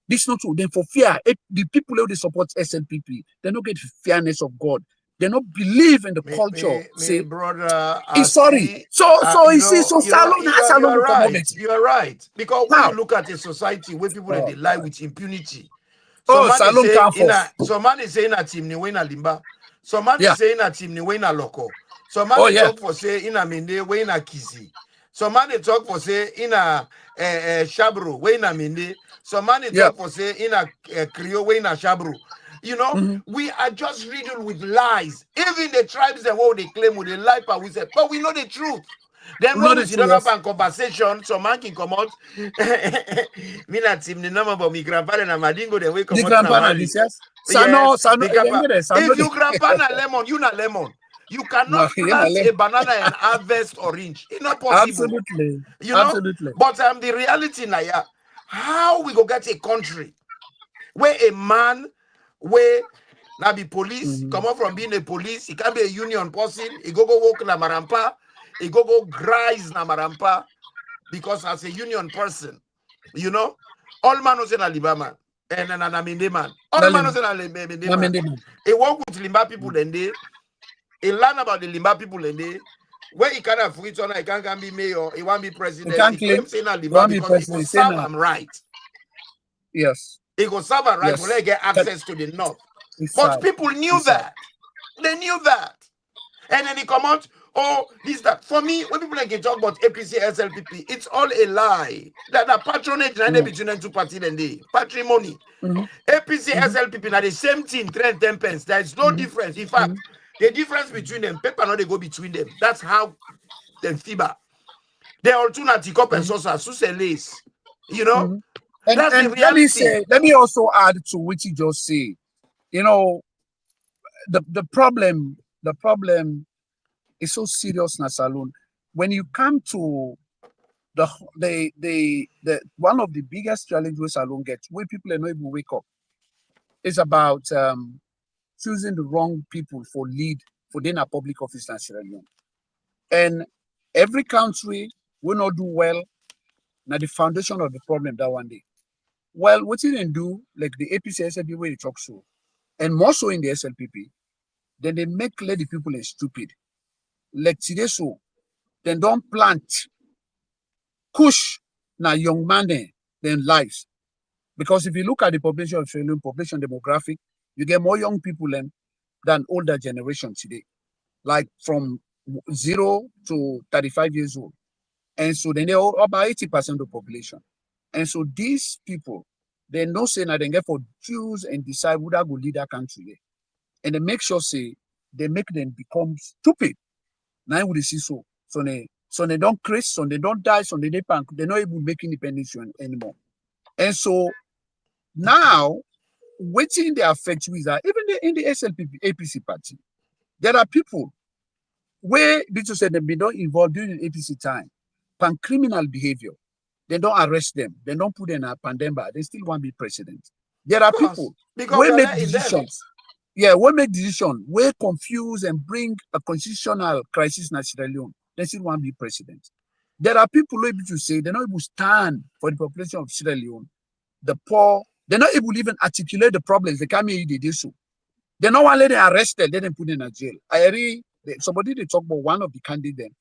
This not true. Then for fear, the people who they support SLPP, they don't get the fairness of God. They don't believe in the culture. Say, brother, sorry. So you see, so salon has you're right. You're right. Because when you look at a society where people they lie with impunity, some man is saying a team ni wena limba. Some man is saying a team ni wena loko. Some man talk for say in a minde wena kizi. Some man talk for say in a shabru wena minde. Some man talk for say in a Creole wena shabru. You know, we are just riddled with lies. Even the tribes and what they claim with the lie, but we say, but we know the truth. Then when we sit down and conversation, some man can come out. Me not team the number, but me grandpa and Madingo then we come out. If you grandpa na lemon, you not lemon. You cannot plant a banana and harvest orange. It's not possible. Absolutely. You know? Absolutely. But the reality now, how we go get a country where a man where now be police, come out from being a police, he can be a union person, he go walk na marampa, he go graze na marampa, because as a union person, you know, all man was in a Limba man, and an Aminde man. All man was in a Limba man. He walk with Limba people then they, he learn about the Limba people then they, where he can't have free on, he can't be mayor, he won't be president, he claims in a Limba because he will serve him right. Yes. He go serve a right when they get access to the north. But people knew that. They knew that. And then he come out, oh, this, that. For me, when people can talk about APC, SLPP, it's all a lie. That the patronage between the two parties and the patrimony. APC, SLPP, now the same thing, 10 pence. There is no difference. In fact, the difference between them, paper not they go between them. That's how the FIBA. They are alternative cup and sauce as lace. You know? And let me also add to what you just said. You know, the problem is so serious in a saloon. When you come to the one of the biggest challenges saloon gets, where people are not even wake up, is about choosing the wrong people for lead for then a public office in Sierra Leone. And every country will not do well. Now the foundation of the problem that one day. Well, what you can do, like the APC SLPP where they talk so, and more so in the SLPP, then they let the people stupid. Like today so, then don't plant, push now young man then lives. Because if you look at the population of Australian population demographic, you get more young people than older generation today, like from 0 to 35 years old. And so then they're about 80% of the population. And so these people, they know say now they get for choose and decide who that will lead that country. And they make sure say they make them become stupid. Now would see so So they don't crash, so they don't die, so they don't, they're not able to make independence anymore. And so now, waiting the affect with that, even in the SLPP, APC party, there are people where Bitu said they've been involved during the APC time, pan criminal behavior. They don't arrest them, they don't put in a pandemic, they still want to be president. There are people who make decisions. Yeah, we make decisions, we confuse and bring a constitutional crisis in Sierra Leone. They still want to be president. There are people who are able to say they're not able to stand for the population of Sierra Leone, the poor. They're not able to even articulate the problems. They can't make it so. They're not want to let them arrested, let them put in a jail. I read somebody they talk about one of the candidates.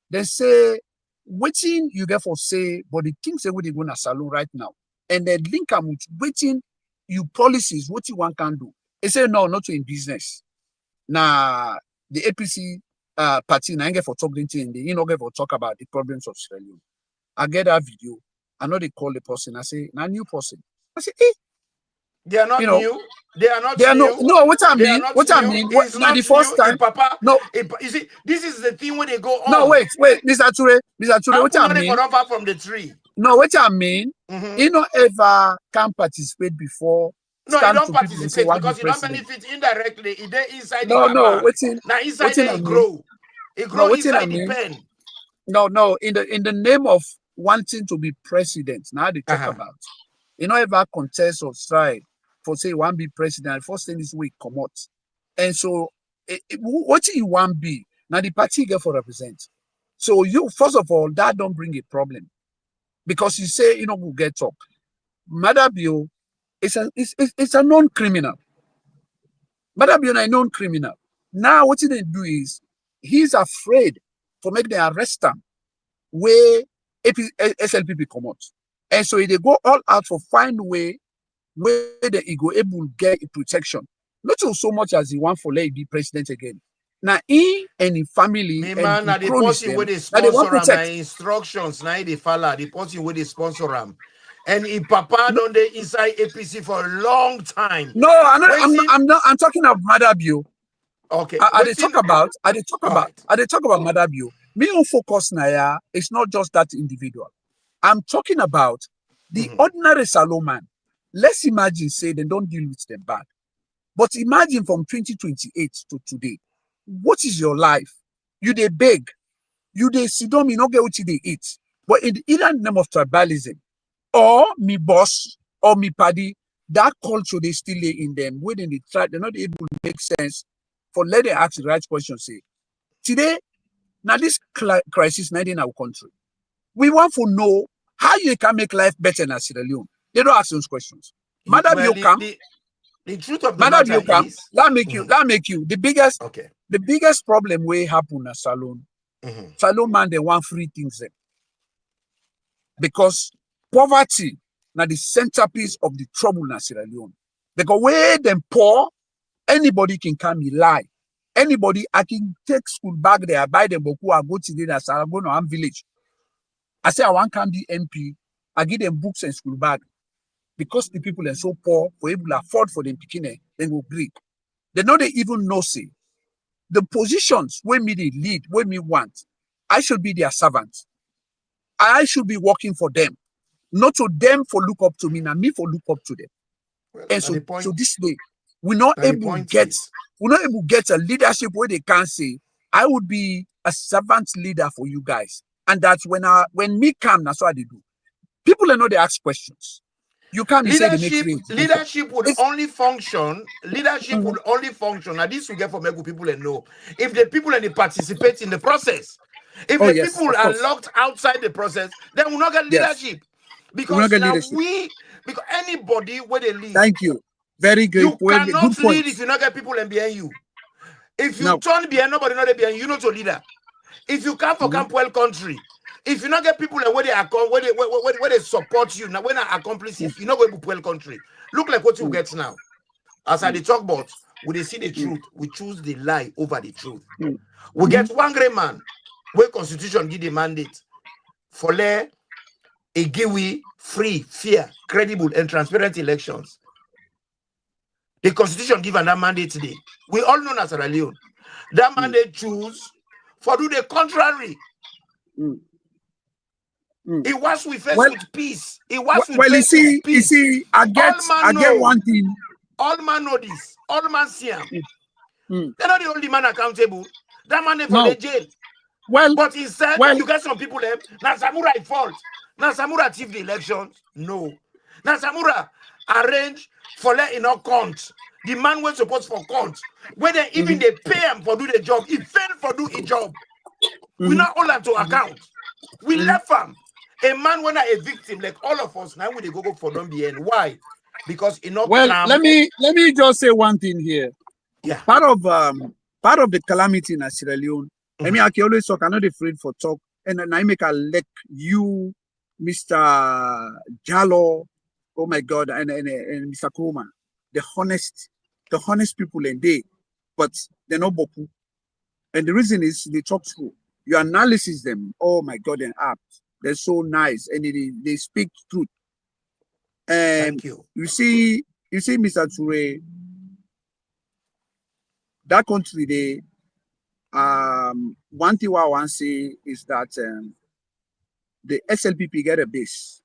They say, waiting you get for say, but the things that they go to salon right now, and then link them with waiting you policies, what you want can do. They say no, not in business. Now the APC party now get for talking and they get for talk about the problems of Sierra Leone. I get that video. I know they call the person. I say, now new person. I say, hey, they are not new. They are not new. No, what I mean, it's not the first time. Papa, no, you see, this is the thing when they go on. No, wait, Mr. Ture, what I mean? From the tree. No, what I mean, you don't ever can participate before. No, you don't participate because you don't benefit indirectly. It's inside the papa. No, now inside there it grow. It grow inside the pen. No, in the name of wanting to be president, now they talk about. You don't ever contest or strive for say one be president. First thing is we come out. And so what you want be now the party get for represent. So you first of all that don't bring a problem because you say you know we'll get talk. Madabio is a non-criminal. Madabio is a non-criminal. Now what they do is he's afraid to make the arrest him where SLPP come out. And so they go all out for find a way where they go able to get protection. Not so much as he want for let be president again. Now he and his family and the person where they sponsor him, instructions now they follow the person where they sponsor him. And if Papa don't they inside APC for a long time. No, I'm not. I'm talking of Madabio. Okay. I talk about Madabio. Me on focus now. It's not just that individual. I'm talking about the ordinary Salomon. Let's imagine say they don't deal with them bad. But imagine from 2028 to today, what is your life? You they beg, you they sit down, you not get what they eat. But in either name of tribalism, or me boss, or me paddy, that culture they still lay in them. When they try, they're not able to make sense for let them ask the right question. Say, today, now this crisis in our country, we want to know how you can make life better in Sierra Leone. They don't ask those questions. Madam, you come. The truth of the matter is, that make you the biggest problem will happen at Salon. Salon man, they want free things there. Because poverty now the centerpiece of the trouble in Sierra Leone. Because where them poor, anybody can come and lie. Anybody, I can take school bag there, buy them boku, I go to the Saragono village. I say I want can be MP, I give them books and school bag. Because the people are so poor, for able to afford for them picking, they will agree. They know they even know say the positions where me they lead, where me want, I should be their servant. I should be working for them, not to them for look up to me, and me for look up to them. Well, and so this day, we're not able to get a leadership where they can say, I would be a servant leader for you guys. And that's when me come, that's what they do. People are not they ask questions. You can't say they make leadership would only function. Leadership would only function. Now this we get from many people and know if the people and they participate in the process. If the people are locked outside the process, then we'll not get leadership. Because now because anybody where they lead. Thank you. Very good. You cannot lead if you not get people and behind you. If you turn behind nobody not behind you, not a leader. If you come for Campwell country, if you not get people and where they support you, now when I accomplish it, you not going to Puel country. Look like what you get now. As I talk about, when they see the truth, we choose the lie over the truth. We get one great man where constitution give the mandate for a give free, fair, credible, and transparent elections. The constitution given that mandate today. We all know as Sierra Leone. That mandate choose for do the contrary. Mm. Mm. It was with us Well, with peace. It was with well, you us with see, peace. I get one thing. All man know this. All man see him. Mm. They're not the only man accountable. That man is for No. the jail. Well, But instead, well, you get some people there. Now Samura fault. Now Samura thief the elections. No. Now Samura arrange for let in not count. The man was supposed for count. When they even they pay him for do the job, he failed for do a job. We not hold him to account. We left him. A man when a victim, like all of us, now we go for don't be end. Why? Because it not well, calm. let me just say one thing here. Yeah. Part of the calamity in Sierra Leone. I mean, I can always talk. I'm not afraid for talk, and then I make a let you, Mr. Jallo, oh my God, and Mr. Kuma, the honest people, and but they're not boku. And the reason is they talk through. You analysis them. Oh my God, they're apt. They're so nice, and they speak truth. Thank you. You see, Mr. Ture, that country, they one thing I want to say is that the SLPP get a base.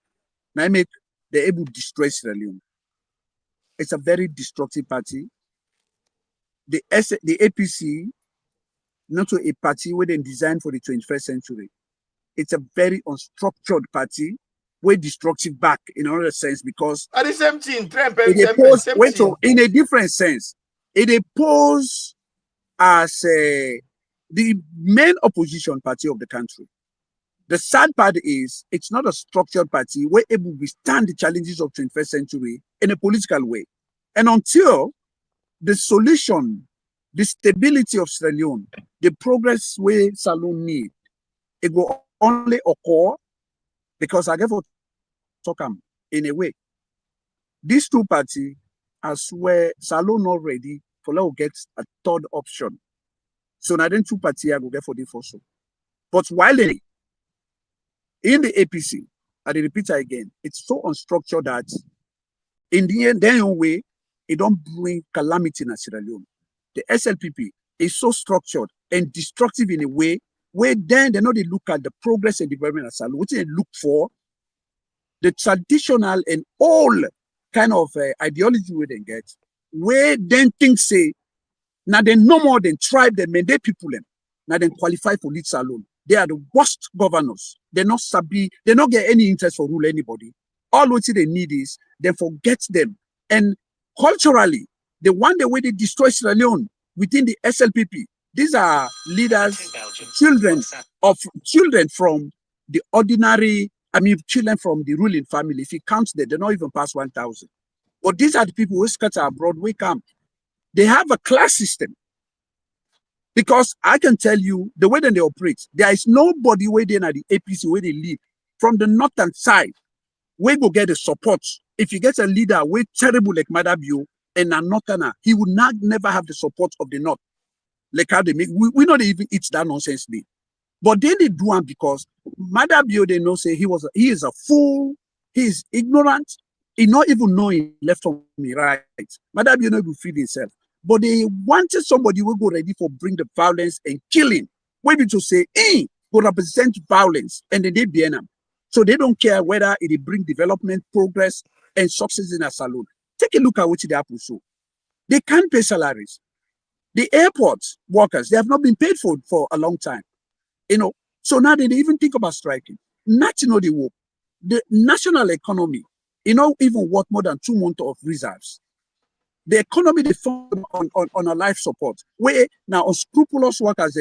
Now make they're able to destroy Sierra Leone. It's a very destructive party. The APC, not a party where they designed for the 21st century. It's a very unstructured party, way destructive back in another sense because at the same thing, in a different sense, it opposed as the main opposition party of the country. The sad part is it's not a structured party where able to withstand the challenges of 21st century in a political way. And until the solution, the stability of Sierra Leone, the progress where Salon need, it will only occur because I get for talk in a way. These two parties, I swear, Salon not ready for let get a third option. So now then two parties I go get for the first. But while they in the APC, I repeat again, it's so unstructured that in the end, their own way, it don't bring calamity in Sierra Leone. The SLPP is so structured and destructive in a way where then they know they look at the progress and development of Sierra Leone. What they look for, the traditional and all kind of ideology where they get, where then things say, now they no more than tribe them and they people them. Now they qualify for lead Salon. They are the worst governors. They're not sabi, they don't get any interest for rule anybody. All what they need is they forget them. And culturally, the way they destroy Sierra Leone within the SLPP, these are leaders, children from the ordinary, children from the ruling family. If you count them, they're not even past 1,000. But these are the people who scatter abroad, we come. They have a class system. Because I can tell you the way that they operate, there is nobody waiting at the APC where they live from the northern side. We go get the support. If you get a leader way terrible like Madabio and a northerner, he would not never have the support of the north. Like how they make we not even eat that nonsense day. But then they do one because Madabio they know say he is a fool, he is ignorant, he not even knowing left from me right. Madabio not even feed himself. But they wanted somebody who go ready for bring the violence and killing. Maybe to say, who represent violence, and then they be them. So they don't care whether it bring development, progress, and success in a salon. Take a look at what they happen. So they can't pay salaries. The airport workers, they have not been paid for a long time. So now they even think about striking. Not the work. The national economy, even worth more than 2 months of reserves. The economy they fund on a life support. Where now unscrupulous workers,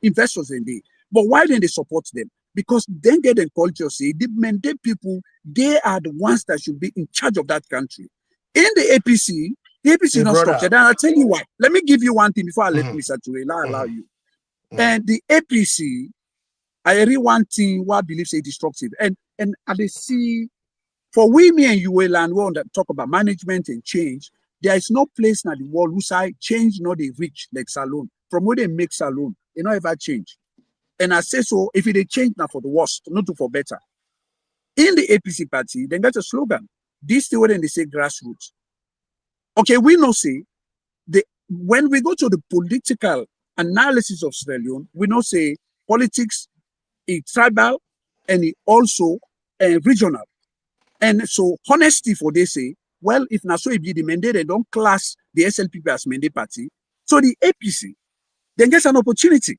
investors in the. But why didn't they support them? Because then get the culture say the mandate people, they are the ones that should be in charge of that country. In the APC is not structured. And I'll tell you why. Let me give you one thing before I let Mr. Turela allow you. And the APC, I read one thing what I believe is destructive. And they see for we, me and you will and we talk about management and change. There is no place in the world who say change not they reach like Salon. From where they make Salon, they not ever change. And I say so, if they change now for the worst, not for better. In the APC party, they got a slogan. This is when they say grassroots. Okay, we know say when we go to the political analysis of Sierra Leone, we know say politics tribal and also regional. And so honesty for they say, well, if Naso be the mandate, they don't class the SLPP as mandate party. So the APC then gets an opportunity.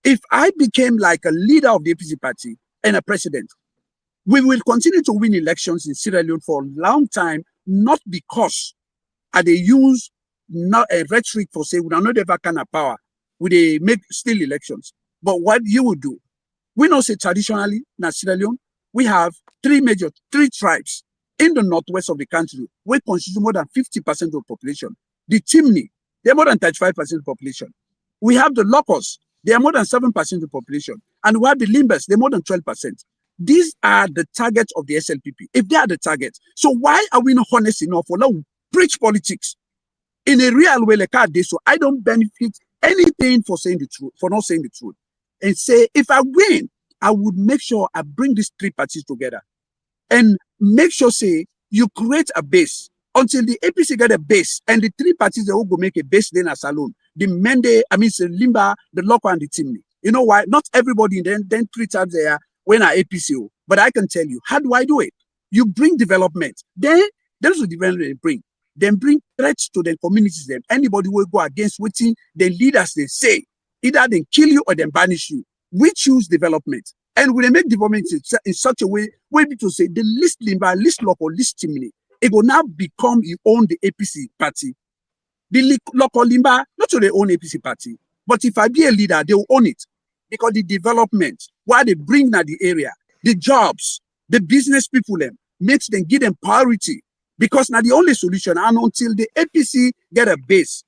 If I became like a leader of the APC party and a president, we will continue to win elections in Sierra Leone for a long time, not because they use not a rhetoric for say we are not ever kind of power, we they make still elections. But what you would do, we know say traditionally in Sierra Leone, we have three tribes in the northwest of the country, we constitute more than 50% of the population. The Timni, they're more than 35% of the population. We have the Locos, they are more than 7% of the population. And we have the Limbers, they're more than 12%. These are the targets of the SLPP. If they are the targets, so why are we not honest enough for now preach politics in a real way like that? So I don't benefit anything for saying the truth, for not saying the truth. And say, if I win, I would make sure I bring these three parties together and make sure, say, you create a base until the APC get a base and the three parties, they all go make a base then as alone. The Mende, I mean, the Limba, the Loco, and the Timni. You know why? Not everybody then three times there when I APCO. But I can tell you, how do I do it? You bring development. Then there's what development they bring. Then bring threats to the communities. Then anybody will go against what the leaders they say. Either they kill you or they banish you. We choose development. And we make development in such a way to say the least Limba, least Local, least Timni, it will now become you own the APC party. The Local Limba, not to their own APC party, but if I be a leader, they will own it. Because the development, what they bring to the area, the jobs, the business people, them makes them give them priority. Because now the only solution, and until the APC get a base,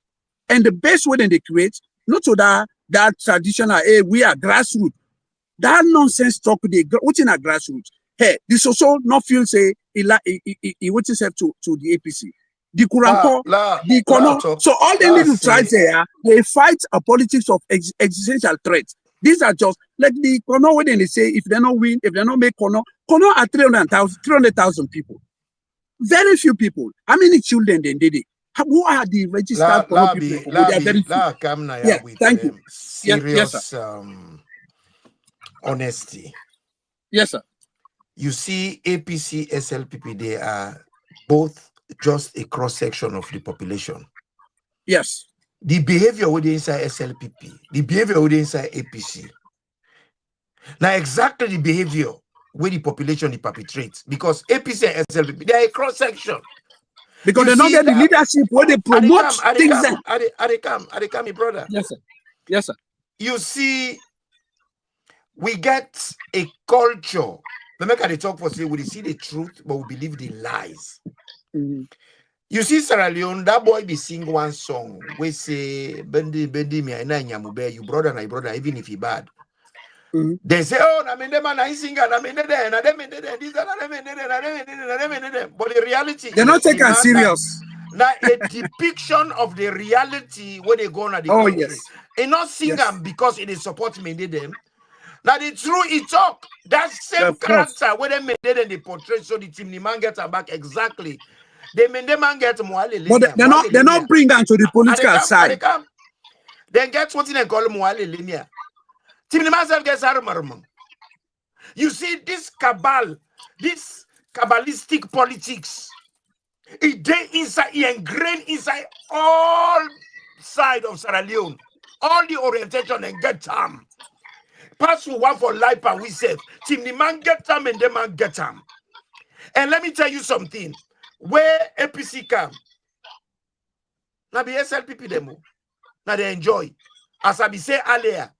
and the base when they create, not to that traditional, hey, we are grassroots. That nonsense talk, what's in a grassroots? Hey, this also not feel say he wants himself to the APC. The Kuranko, the Kono. So all they need to try there, they fight a politics of existential threats. These are just like the Kono when they say if they don't win, if they don't make Kono are 300,000 people. Very few people. How many children then did it? Who are the registered Kono people? They are very few. Yeah, thank you. Serious yes, honesty. Yes, sir. You see, APC, SLPP, they are both just a cross-section of the population. Yes. The behavior within inside SLPP, the behavior within inside APC. Now, exactly the behavior where the population perpetrates, because APC and SLPP, they are a cross-section. Because they don't get the leadership where they promote things. Adekam, my brother. Yes, sir. Yes, sir. You see, we get a culture. The make they talk for say we see the truth, but we believe the lies. Mm-hmm. You see, Sierra Leone, that boy be sing one song. We say, Bendi me aina nyamube, you brother, even if he bad. Mm-hmm. They say, oh, na mende man I singer, na mende de, na dem mende de, this, but the reality they're not taking it serious. Now a depiction of the reality when they go on the country. Yes. And not sing them because it is support mende them. Now the true it talk that same character when they made it and they portray so the team the man gets back exactly. They made the man get Moale. But they're not bring them to the political side. Then get what they call Moale linear. Team the man self gets Armarum. You see this cabal, this cabalistic politics, it ingrained inside all side of Sierra Leone, all the orientation and get time. Pass one for life and we save. Team the man get them and the man get them. And let me tell you something. Where APC come, now the SLPP demo, now they enjoy. As I be say earlier.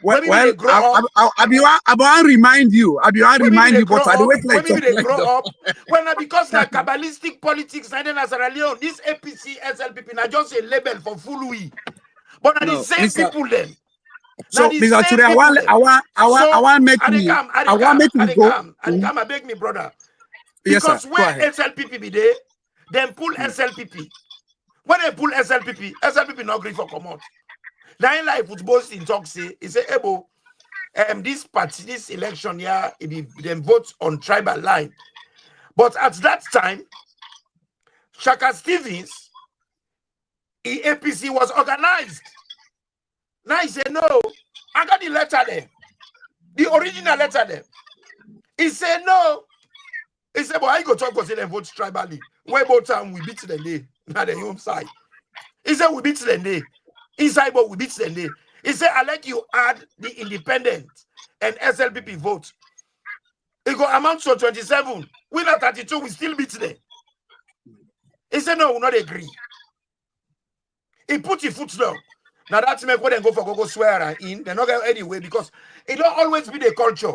Well, I want to remind you. But I do it like they grow up. When because the cabalistic politics, and then as Sierra Leone, this APC, SLPP, now just a label for full we. But are the same people then. So, because today I want make me go. I beg me, brother. Yes, because sir. when SLPP be there, then pull SLPP. When they pull SLPP not agree for commot. Now in life, football in talk say, he say, Ebo, this party, this election here, then vote on tribal line. But at that time, Shaka Stevens, APC was organized. Now he said, no, I got the letter there. The original letter there. He said no. He said, but I go talk because they vote tribally. Where both time we beat the day. Not the home side. He said we beat the day. Inside, but we beat the day. He said, I let you add the independent and SLPP vote. It go amount to 27. We not 32, we still beat them. He said, no, we not agree. He put his foot down. Now that's make when they go for go swear in, they not get anyway because it don't always be the culture.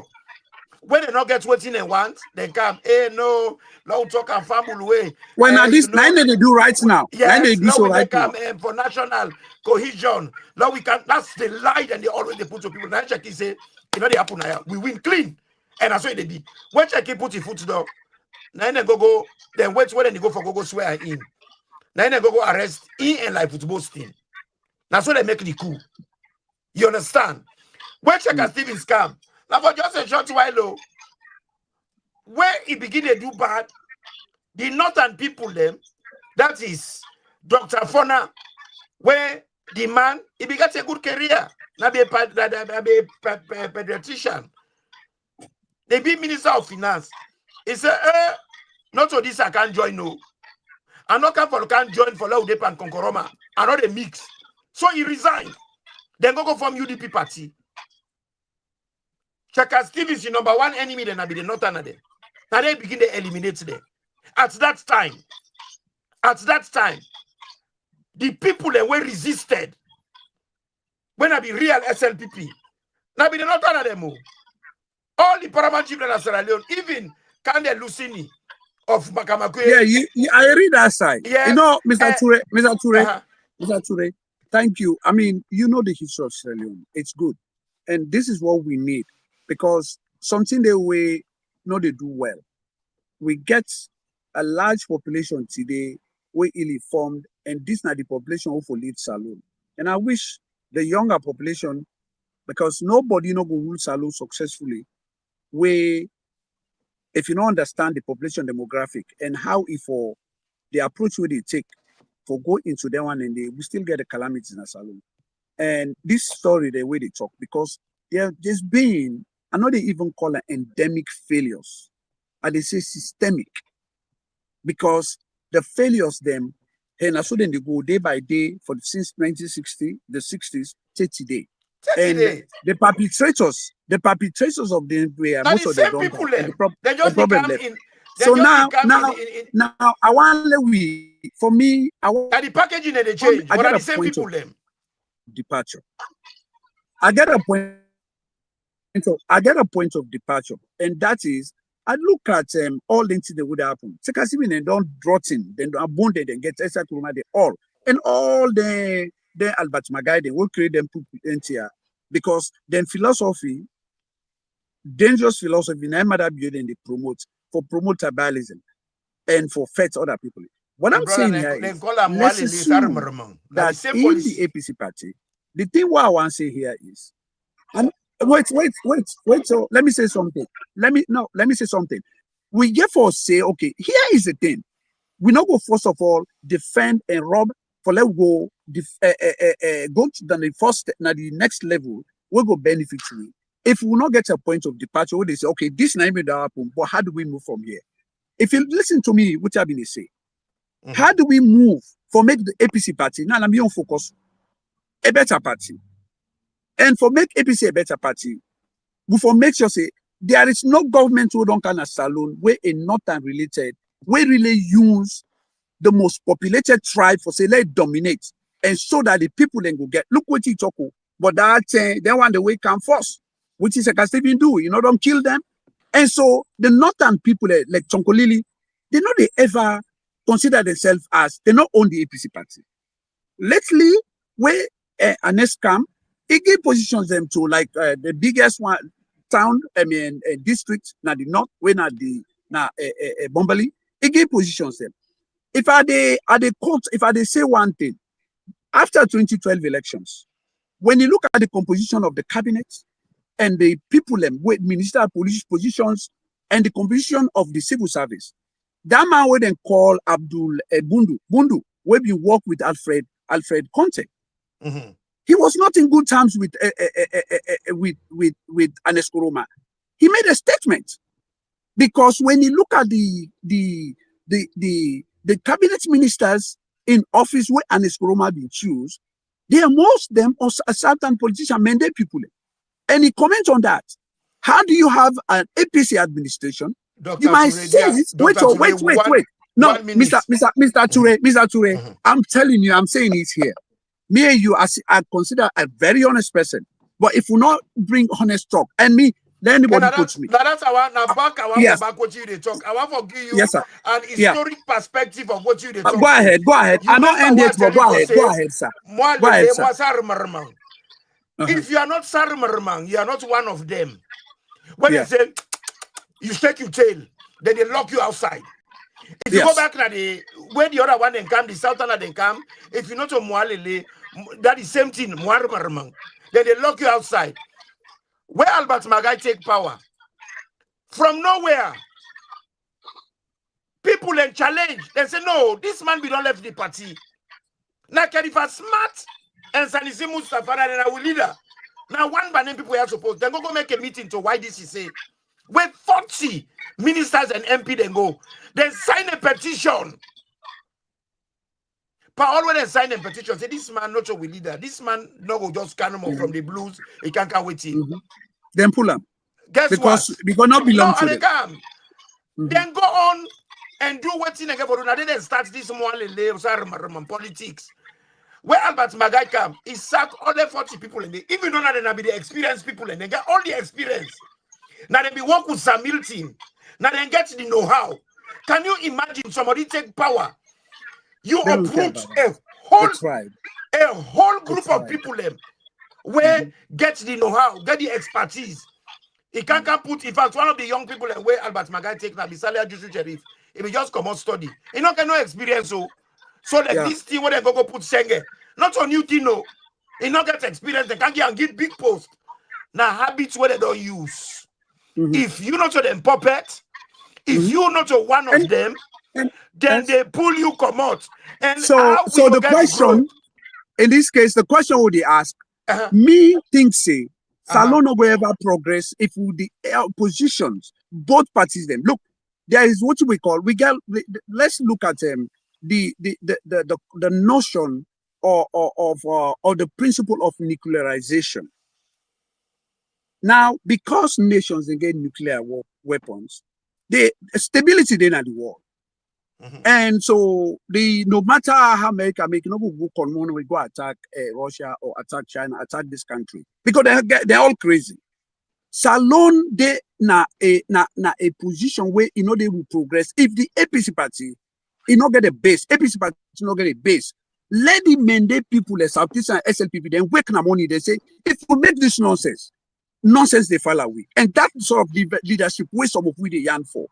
When they not get what they want, they come, hey, no, long talk and family way. Well, now this nine they do right now. Yes, they do so right now. For national cohesion. Now we can, that's the lie and they always they put to people. Now check say, you know they happen now. We win clean. And that's what they be. When check put your foot down, now they go, then wait when they go for go swear in. Now they go arrest in and like football team. That's what they make the coup. You understand? When check Stephen's scam. Now for just a short while though, where he begin to do bad, the northern people them, that is Dr. Fona, where the man, he began a good career. Now be a pediatrician. They be Minister of Finance. He said, not so this I can't join no. I'm not can't join for Laudep and Konkoroma. I'm not a mix. So he resigned. Then go form UDP party. Chaka Steve is the number one enemy, then I be the northern of them. Now they begin to eliminate them. At that time, the people that were resisted, when I be real SLPP, now be the northern of them. All the paramount children of Sierra Leone, even Kande Lucini of Makamakwe. Yeah, I read that side. Yes. You know, Mr. Ture, thank you. I mean, you know the history of Sierra Leone. It's good. And this is what we need. Because something they way know they do well. We get a large population today, we ill formed, and this not the population who for lead saloon. And I wish the younger population, because nobody go rule saloon successfully, if you don't understand the population demographic and how if for the approach where they take for go into that one and we still get the calamities in a saloon. And this story, the way they talk, because they're just being, I know they even call it endemic failures. And they say systemic. Because the failures them, and so then they go day by day since 1960, the 60s, 30 days. And the perpetrators of the way most of them don't the problem left. So now I want for me I want the packaging and the change, but at the same people them departure. I get a point of departure, and that is I look at all the things that would happen. Take us even and don't rotting, then abundant and get extra corona they all and all the Albert Magai they will create them here because then philosophy, dangerous philosophy, no matter building they promote for tribalism and for fed other people. What I'm saying here is let's assume that in the APC party, the thing what I want to say here is, and wait. So let me say something. Let me say something. We get for say, okay, here is the thing. We not go first of all defend and rob for let go go to the first now the next level. We'll go benefit to it. If we will not get a point of departure where they say, okay, this name will happen, but how do we move from here? If you listen to me, what I've been saying, how do we move for make the APC party? Now I'm on focus a better party. And for make APC a better party, we for make sure say there is no government who don't kind of saloon where a northern related, we really use the most populated tribe for say let dominate and so that the people then go get look what you talk, but that they want the way come first, which is like Stephen do, don't kill them. And so the northern people like Chonkolili, they know they ever consider themselves as they not own the APC party. Lately, where an escam, it gave positions them to like the biggest one town, district, now the north, where not the Bombali, it gave positions them. If they say one thing, after 2012 elections, when you look at the composition of the cabinet and the people with ministerial positions and the composition of the civil service, that man would then call Abdul Bundu, where we work with Alfred Conte. he was not in good terms with Ernest Koroma. He made a statement, because when you look at the cabinet ministers in office where Ernest Koroma been choose, they are most of them or certain politician mandate people. And he comments on that. How do you have an APC administration? Dr. You might Ture, say it. Wait. No, Mr. Ture, I'm telling you, I'm saying it here. Me and you, I consider a very honest person. But if we not bring honest talk, and me, then anybody puts me. That's back what you they talk. I want to give you an historic perspective of what you they talk. Go ahead. I don't end it, but go ahead, sir. Go ahead, sir. If you are not Sarumarman, you are not one of them. When they say you shake your tail, then they lock you outside. If you go back to where the other one then come, the southern then come, if you're not a Mualele, that is same thing, Muarmarman. Then they lock you outside. Where Albert Magai take power? From nowhere. People then challenge. They say, no, this man be don't left the party. Now, Kadifa smart and Sanisi Mustafa and our leader. Now, one by name people are supposed. Then go make a meeting to why this is say. Where 40 ministers and MP then go. Then sign a petition. Paul when they sign a petition, say this man not your leader. This man no go just scan him from the blues. He can't wait him. Then pull him. Guess because what? Because not belong to them. Then go on and do what's in again for now. Then start this politics. Where Albert Magai come, he sacked all the 40 people in there. Even though they be the experienced people and they get all the experience. Now they be work with Sam Milton. Now they get the know-how. Can you imagine somebody take power? You approach a whole group of people where get the know-how, get the expertise. He can't put, in fact, one of the young people where Albert Magai take now, Bisalia Jusu Sherif, he will just come out study. He not get no experience, so this thing where they go put Senge, not on new thing, no. He not get experience, they can't get and get big post. Now habits where they don't use. If you not to them puppet, if you not to one of them, then they pull you come out. And so the question, in this case, the question would be asked, me think say, Salon no go ever progress if the oppositions, both parties them. Look, there is what we call, let's look at the notion or the principle of nuclearization. Now, because nations they get nuclear weapons, the stability then at the world. And so no matter how America make no go on we go attack Russia or attack China, attack this country because they're all crazy. Salon they na a position where they will progress. If the APC party get a base, APC party not get a base. Let the mandate people, the Southeast and SLPP, then wake na money. They say if we make this nonsense they fall away, and that sort of leadership where some of we they yearn for.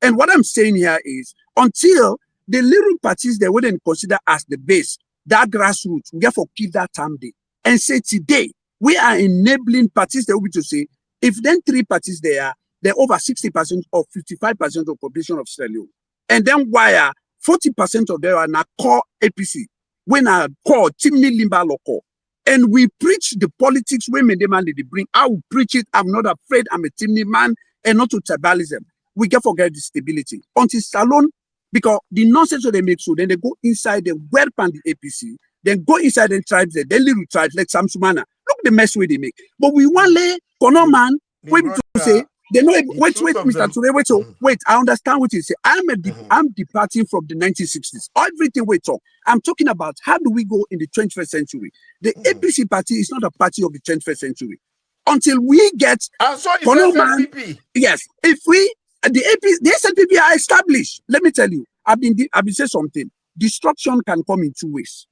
And what I'm saying here is, until the little parties they wouldn't consider as the base, that grassroots, we therefore keep that term day. And say today, we are enabling parties they will be to say, if then 3 parties there, they're over 60% or 55% of the population of Sierra Leone. And then why 40% of them are now core APC, when are core Timni Limba local. And we preach the politics women demand they bring. I will preach it. I'm not afraid. I'm a Timni man and not to tribalism. We can forget the stability until Salon, because the nonsense they make, so then they go inside the welcome the APC, then go inside the tribes, then little tribes like Samsumana. Look the mess way they make. But we want Kono man, wait to say they know. Wait, Mr. Ture, wait. I understand what you say. I'm departing from the 1960s. Everything we talk, I'm talking about how do we go in the 21st century. The APC party is not a party of the 21st century until we get Kono man. Yes, if we. The SLPP are established. Let me tell you, I've been saying something. Destruction can come in 2 ways.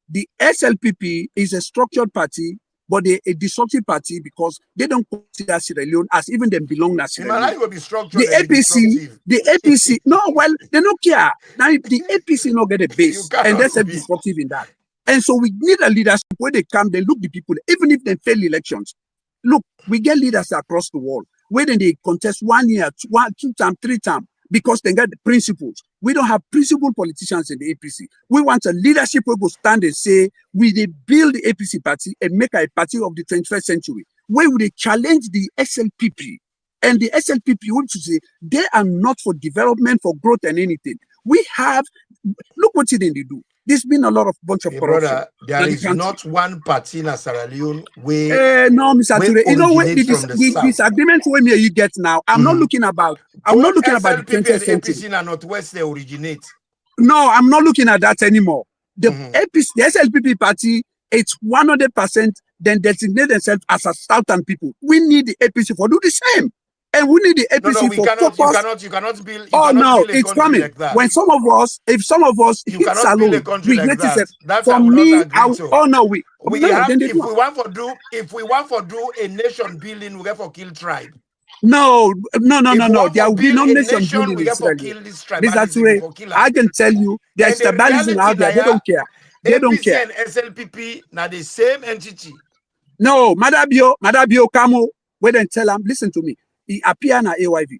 The SLPP is a structured party, but they're a destructive party because they don't consider Sierra Leone as even them belong to Sierra Leone. The APC, no, well, they don't care. Now, if the APC not get a base, and they're self-destructive in that. And so we need a leadership where they come, they look the people, even if they fail elections. Look, we get leaders across the world. Where then they contest 1 year, 2 term, 3 term. because they got the principles. We don't have principled politicians in the APC. We want a leadership who will stand and say, we they build the APC party and make a party of the 21st century, where we they challenge the SLPP. And the SLPP, which say they are not for development, for growth and anything. We have, look what they do. There's been a lot of bunch of corruption. Brother, there is not one party in Sierra Leone where no, Mr. Ture, you know what the disagreement where you get now. I'm not looking about. I'm not looking about the 20th century. APC and Northwest they originate. No, I'm not looking at that anymore. The APC, the SLPP party, it's 100% then designate themselves as a Southern people. We need the APC for do the same. And we need the APC for focus. You cannot build. Oh no, it's coming. Like when some of us, if some of us hit salon, regret it. For me, oh no, we have. If we want to do a nation building, we have to kill tribe. No. There will be no nation building in Israel. I can tell you, there's tribalism out there. They don't care. They don't care. And SLPP now the same entity. No, Madabio Kamo. Wait and tell them. Listen to me. He appear in AYV.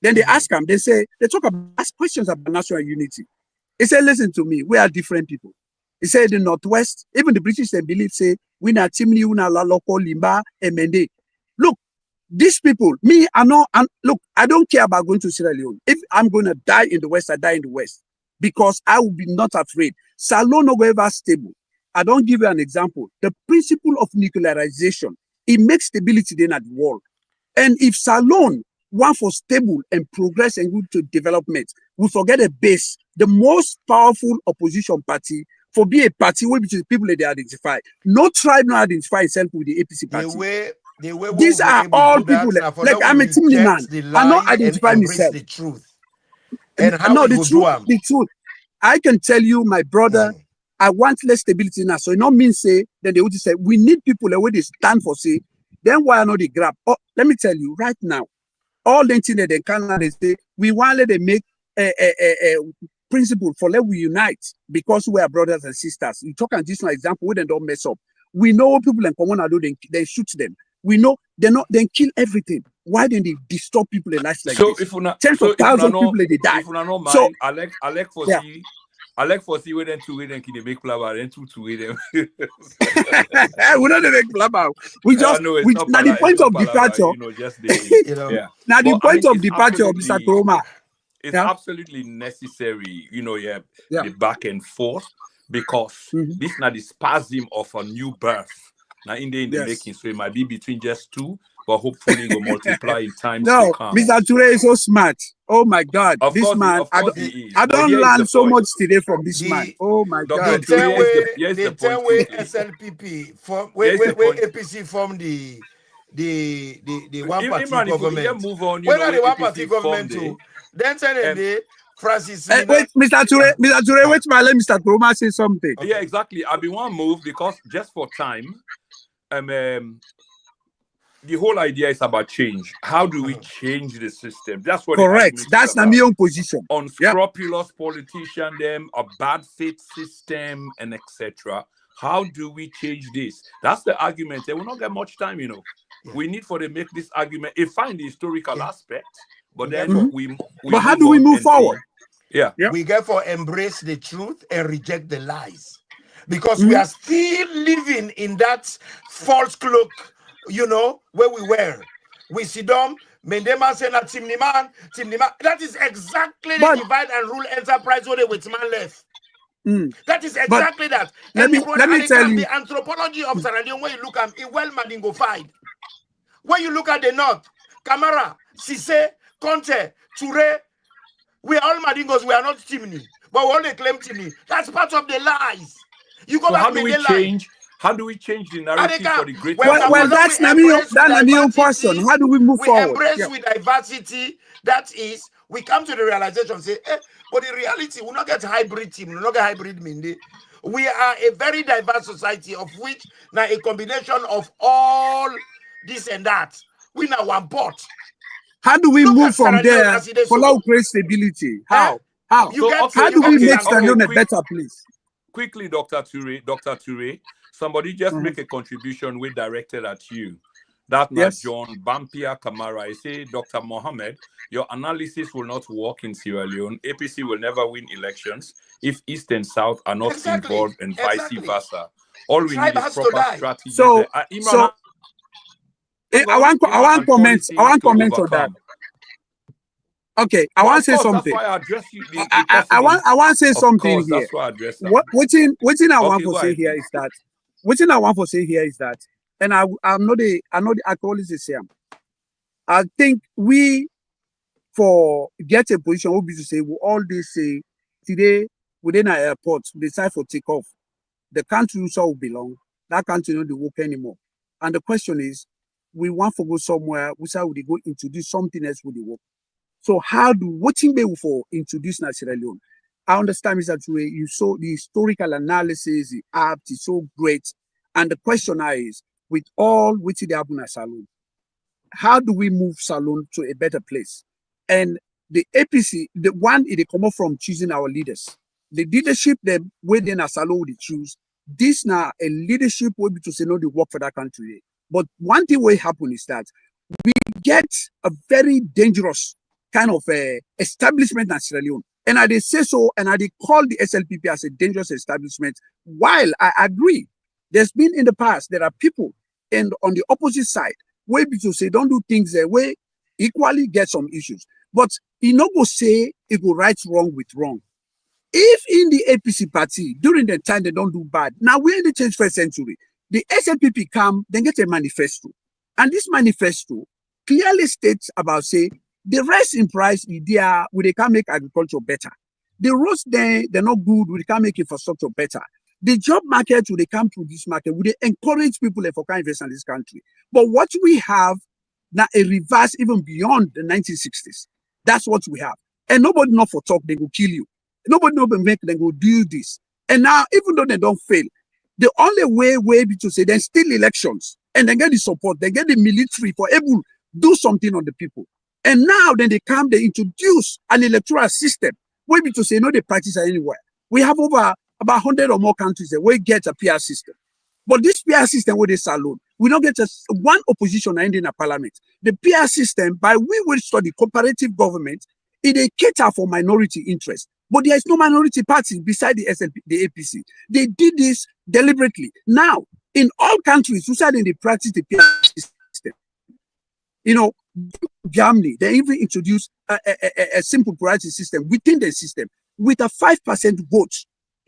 Then they ask him, they ask questions about national unity. He said, listen to me, we are different people. He said the Northwest, even the British they believe, say, we na Chimney, we na Laloko, Limba, MND. Look, these people, me, I know, and look, I don't care about going to Sierra Leone. If I'm going to die in the West, I die in the West. Because I will be not afraid. Salon no ever stable. I don't give you an example. The principle of nuclearization, it makes stability then at the world. And if Salon want for stable and progress and good to development, we forget a base, the most powerful opposition party for be a party where the people that they identify. No tribe not identify itself with the APC party. These are all people like I'm a team man. I not identify myself. The truth. And how the truth. I can tell you, my brother, I want less stability now. So it not mean say then they would say we need people that they stand for say. Then why not the grab? Oh, let me tell you right now, all the things that they can they say we want let them make a principle for let we unite because we are brothers and sisters. You talk on this one example, we don't mess up. We know people in common do they shoot them. We know they kill everything. Why didn't they disturb people in life like this? If you not, tens of thousands of people they die. If you not mind, so I like for see where then two way then can they make flower then two way them. We don't make flower. We just now the point of departure. Now the point of departure of Mr. Kuroma. It's absolutely necessary, the back and forth because this is not the spasm of a new birth. Now in the making, so it might be between just two, but hopefully it will multiply in time. No, Mr. Ture is so smart. Oh my God, this man! I don't learn so much today from this man. Oh my God! The 10 way SLPP from where APC formed the one party government. When are the one party government too? Then say Francis. Wait, Mr. Ture, wait, let Mr. Kuroma say something. Okay. Yeah, exactly. I be one move because just for time. The whole idea is about change. How do we change the system? That's what. Correct. That's the my own position. Unscrupulous politician, them a bad faith system, and etc. How do we change this? That's the argument. They will not get much time, We need for them make this argument. It find the historical aspect, but then But how do we move forward? We therefore embrace the truth and reject the lies. Because we are still living in that false cloak, where we were. We see them, Mendema say na Timniman. That is exactly the divide and rule enterprise where the Whitman left. That is exactly that. Let me tell you. The anthropology of Sierra Leone, when you look at it, well magnified. When you look at the north, Camara, Sise, Conte, Ture, we are all Madingos, we are not Timni. But we only claim Timni. That's part of the lies. You go back how do we change? How do we change the narrative for the great? Well, that's the new question. How do we move forward? We embrace with diversity. That is, we come to the realization, say, but in reality, we not get hybrid team, we not get hybrid Mindi. We are a very diverse society of which now a combination of all this and that. We now one pot. How do we move from there for now create stability? How? How do we make Sierra Leone a better place? Quickly, Dr. Ture, somebody just make a contribution we directed at you. That na Yes. John Bampia Kamara. I say, Dr. Mohammed, your analysis will not work in Sierra Leone. APC will never win elections if East and South are not involved, and vice versa. All we Tribe need is has to proper die. strategies. So, Imran, I want comment. I want comment on that. Okay, I want to say something. That's why I address you. I want to say something here. That's why I address that. What I want to say here is that. What I want to say here is that, and I'm not the alcoholics the same. I think we for get a position will be to say we all they say today within our airport we decide for takeoff. The country also will belong. That country not the work anymore. And the question is, we want to go somewhere. We say we go introduce something else with the work. So how do what thing they for introduce na Sierra Leone? I understand is that way you saw the historical analysis, the app is so great. And the question now is, with all which they happen at Salone, how do we move Salone to a better place? And the APC, the one it come up from choosing our leaders. The leadership that within a Salone they choose. This now a leadership will be to say no, they work for that country. But one thing will happen is that we get a very dangerous kind of establishment in Sierra Leone. And I say so, and I call the SLPP as a dangerous establishment. While I agree, there's been in the past, there are people and on the opposite side, where people say don't do things their way, equally get some issues. But he no go say it go right wrong with wrong. If in the APC party, during the time they don't do bad, now we're in the 21st century, the SLPP come, then get a manifesto. And this manifesto clearly states about, say, the rise in price, they can make agriculture better. The roads they're not good, we can make infrastructure better. The job market, they come to this market, we encourage people to invest in this country. But what we have now a reverse even beyond the 1960s. That's what we have. And nobody know for talk, they will kill you. Nobody know for make, they will do this. And now, even though they don't fail, the only way be to say then still elections and then get the support, they get the military for able to do something on the people. And now then they introduce an electoral system where be to say no, they practice anywhere. We have over about 100 or more countries that we get a PR system. But this PR system where they Salone, we don't get just one opposition ending a parliament. The PR system, by we will study cooperative government, it cater for minority interest. But there is no minority party beside the SLP, the APC. They did this deliberately. Now, in all countries, who said in the practice the PR system, Germany, they even introduced a simple plurality system within the system with a 5% vote.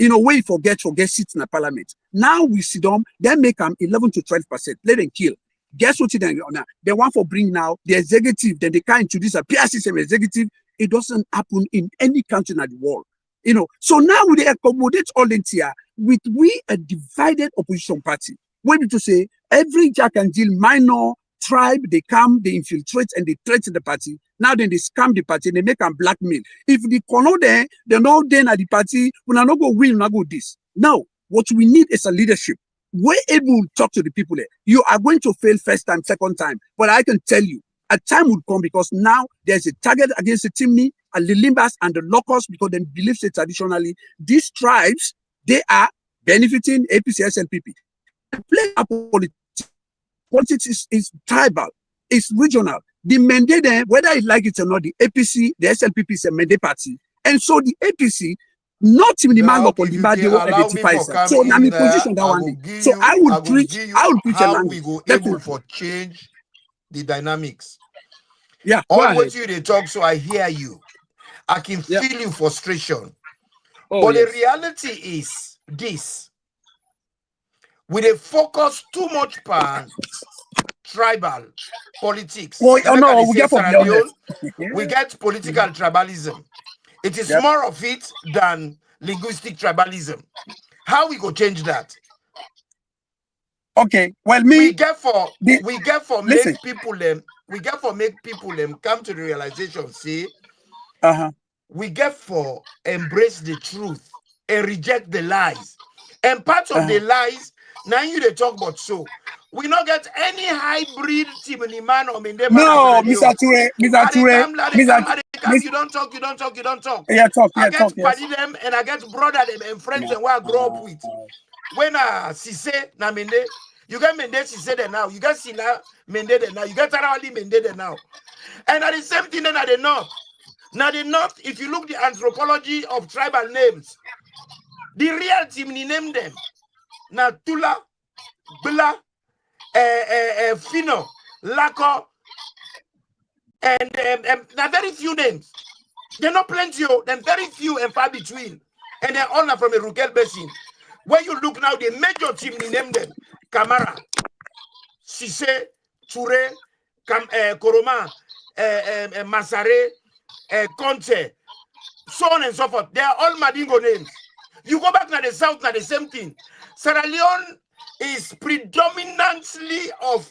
Where you forget seats in the parliament. Now we see them, they make them 11 to 12%. Let them kill. Guess what they want for bring now the executive, then they can't introduce a PR system executive. It doesn't happen in any country in the world. So now we accommodate all in here with a divided opposition party. Where to say every Jack and Jill minor tribe, they come, they infiltrate and they threaten the party. Now then they scam the party, they make them blackmail. If the corner there, they're not then at the party, we are not go win, not go this. Now, what we need is a leadership. We're able to talk to the people there. You are going to fail first time, second time. But I can tell you, a time would come because now there's a target against the Timni and the Limbas and the Locust because they believe that traditionally these tribes, they are benefiting APC, SLPP. Play a politics is tribal, it's regional. The mandate there, whether you like it or not, the APC, the SLPP is a mandate party. And so the APC, not in the man of Oliver, they will identify itself. So I'm in position that one day. So I would preach a language. We go able for change the dynamics. Yeah. Always you they talk, so I hear you. I can feel your frustration. But the reality is this. We they focus too much on tribal politics. We get we get political tribalism. It is more of it than linguistic tribalism. How we go change that? Okay, well, we get for make people come to the realization, see, we get for embrace the truth and reject the lies. And part of the lies, now you they talk about so. We not get any hybrid team in the man or in the man. No, Mr. Ture, you don't talk. Yeah, talk. I get party them and I get brother them and friends and who I grow up with. When Sise Naminde, You get Mende Sise there now. You get Sila Mende there now. You get Tarawali Mende there now. And at the same thing then at the north. Now the north, if you look the anthropology of tribal names, the real Timni name them. Now Tula, Bula, Fino, Lako, and now very few names. They're not plenty, they're very few and far between. And they're all from a Rukel Basin. When you look now, the major team, they name them Kamara, Sise, Toure, Koroma, Masare, Conte, so on and so forth. They are all Madingo names. You go back to the south, now the same thing. Sierra Leone is predominantly of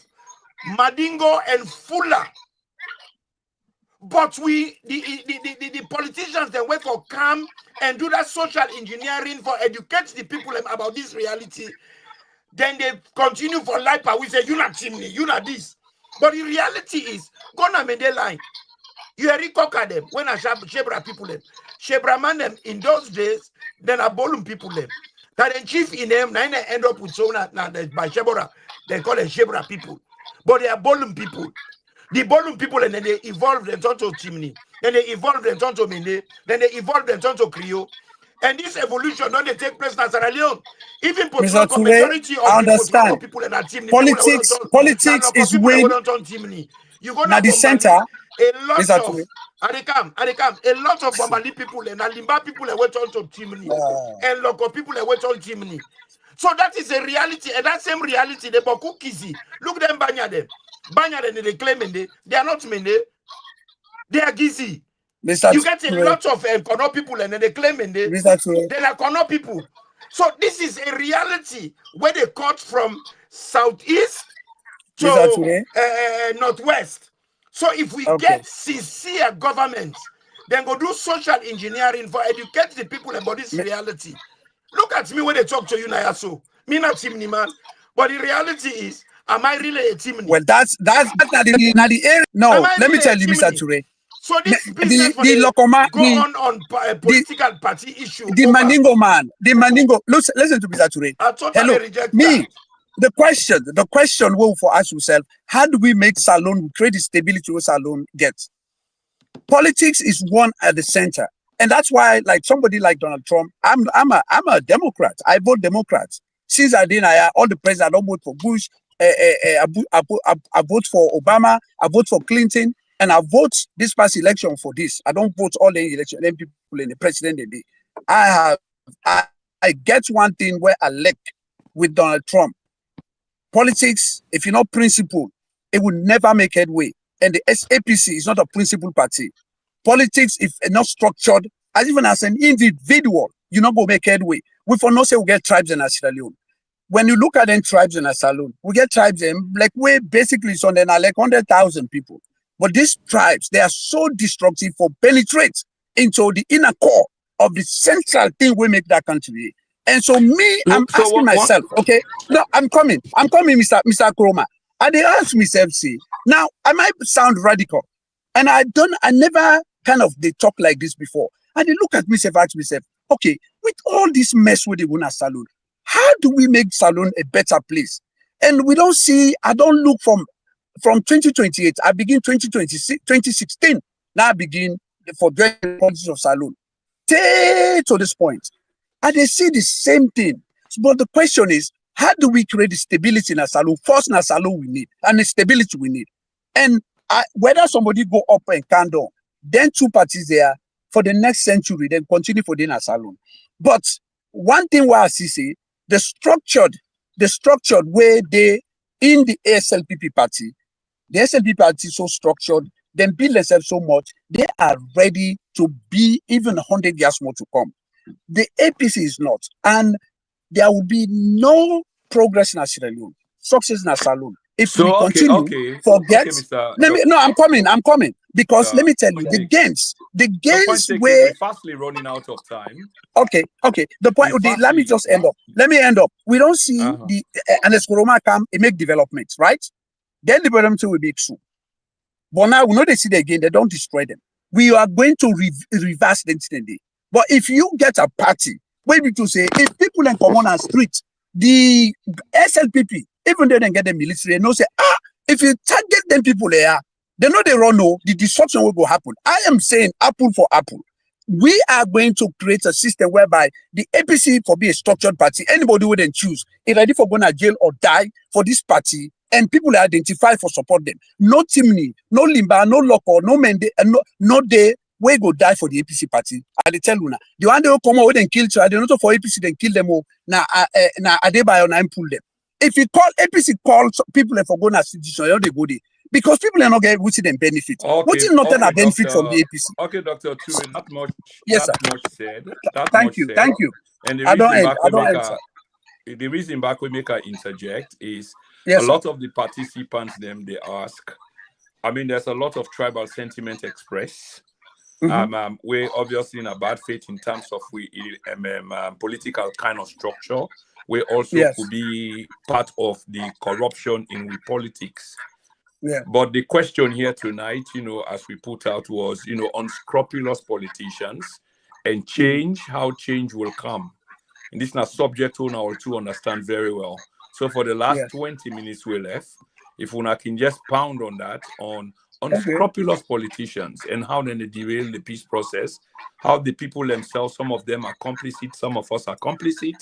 Madingo and Fula. But the politicians, they wait for come and do that social engineering for educate the people about this reality. Then they continue for life. We say, you're not chimney, you're not this. But the reality is, gonna make the line. You are recocker them when I Shebra people them. Shebra man them in those days, then a Bolum people them. That then chief in them, then they end up with Sona by Shebra. They call them Shebra people. But they are Bolum people. The Bolum people, and then they evolved and turned to chimney. Then they evolved and turned to Mende. Then they evolved and turned to Creole. And this evolution don't they take place in Sierra Leone. Even Potloko, majority of the Potloko people in that chimney. Politics is when you go now the center. A lot of Adekam, a lot of Bambali people and Alimba people that went on to chimney. And local people that went on chimney. So that is a reality, and that same reality, the Boku Kizi. Look them banya them. Banya them, they claim Mende. They are not Mende. They are Gizi. You get a lot of Kono people and then they claim Mende. They are Kono people. So this is a reality where they cut from southeast to northwest. So if we get sincere government, then go do social engineering for educate the people about this reality. Look at me when they talk to you now, so me not chimney man, but the reality is, am I really a chimney? Well, that's not the area. No, let me tell you, Mr. Toure. So this business go on political party issue. The Mandingo man, the Mandingo. Listen to Mr. Toure. I totally reject me. That. The question will for us yourself: how do we make Salone create the stability where Salone gets? Politics is one at the center. And that's why, like somebody like Donald Trump, I'm a Democrat. I vote Democrats. Since I didn't, all the presidents, I don't vote for Bush. I vote for Obama. I vote for Clinton, and I vote this past election for this. I don't vote all the election people in the president. I get one thing where I elect with Donald Trump. Politics, if you're not principled, it will never make headway. And the APC is not a principled party. Politics, if not structured, as even as an individual, you're not going to make headway. We for no say we get tribes in Sierra Leone. When you look at them tribes in Sierra Leone, we get tribes in like we basically so then are like 100,000 people. But these tribes, they are so destructive for penetrate into the inner core of the central thing we make that country. And so me, I'm asking myself, okay, no, I'm coming, Mr. Kroma. And they ask myself, see, now I might sound radical, and I never kind of they talk like this before. And they look at myself, ask myself, okay, with all this mess with the Wuna Salone, how do we make Salone a better place? And we don't see, I don't look from 2028, I begin 2016, now I begin for the policies of Salone. To this point. And they see the same thing. But the question is, how do we create the stability in a Salone? First, in a Salone we need, and the stability we need. And whether somebody go up and can down, then two parties there for the next century, then continue for the Salone. But one thing where I see, the structured way they in the ASLPP party, the SLP party is so structured, then build themselves so much, they are ready to be even 100 years more to come. The APC is not, and there will be no progress in Sierra Leone, success in Salone. If we continue, forget. I'm coming. Because let me tell you, the gains where we're fastly running out of time. Okay. The point. Let me just end up. We don't see the and as Corona come, it make developments, right? Then the development will be true. But now we know they see them again, they don't destroy them. We are going to reverse the incident. But if you get a party, where people say, if people in common and street, the SLPP even though they get the military, they know say, if you target them people there, they know they run, no, the disruption will go happen. I am saying apple for apple. We are going to create a system whereby the APC for be a structured party, anybody would then choose, is ready for going to jail or die for this party, and people are identified for support them. No Timney, no Limba, no Loco, no Mende, and no day we go die for the APC party. I tell you now, the one they will come out and kill, they not for APC, then kill them all. Now, Adebayo and pull them. If you call APC, call people for going to institution, they go there. Because people are not getting which them benefit. What is not a benefit from the APC? Okay, Dr. Ture, that much, yes, that much said. That thank much you, said. thank you. And the reason back we make her interject is yes, a lot of the participants they ask. I mean, there's a lot of tribal sentiment expressed. We're obviously in a bad faith in terms of political kind of structure. We also could be part of the corruption in politics. Yeah. But the question here tonight, as we put out was, unscrupulous politicians and change, how change will come. And this is not subject to now to understand very well. So for the last 20 minutes we left, if we can just pound on that, on unscrupulous politicians and how then they derail the peace process, how the people themselves, some of them are complicit, some of us are complicit,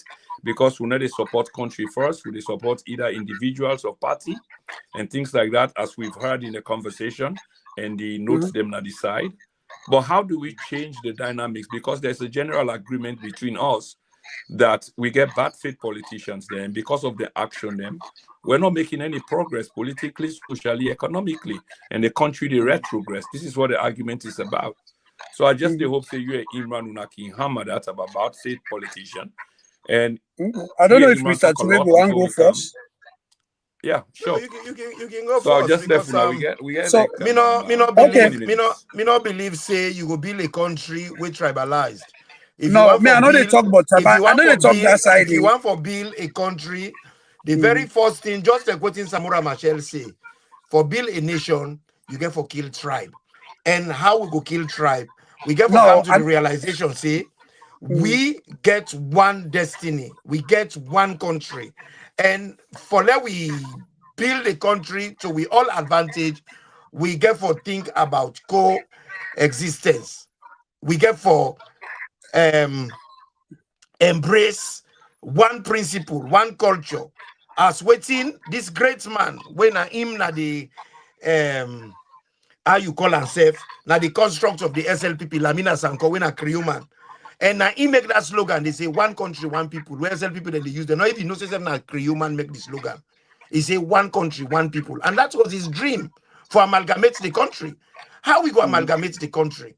because we know they support country first, they support either individuals or party, and things like that, as we've heard in the conversation, and the notes them not decide. But how do we change the dynamics? Because there's a general agreement between us that we get bad faith politicians then, because of the action them, we're not making any progress politically, socially, economically, and the country they retrogress. This is what the argument is about. So I just hope that you and Imran Unaki hammer that about bad faith politician. And I don't know if Mr. Ture will go first. Yeah, sure. You can go so first. Just Because, now we get so, like, me not believe say you will build a country with tribalized. If no, you want me, I know they talk about tribal. I know they talk that side. If you want to build a country, the very first thing, just like what Samura Machel say, for build a nation, you get for kill tribe. And how we go kill tribe? We get for come to the realization, say, we get one destiny, we get one country. And for that we build a country to we all advantage, we get for think about coexistence. We get for embrace one principle, one culture. As waiting this great man, when him na the how you call himself, now the construct of the SLPP, Lamina Sanko, when a Kriuman. And now he make that slogan, they say one country, one people. Where SLPP that they use, they not even know say na Kriuman make the slogan. He say one country, one people. And that was his dream for amalgamate the country. How we go amalgamate the country?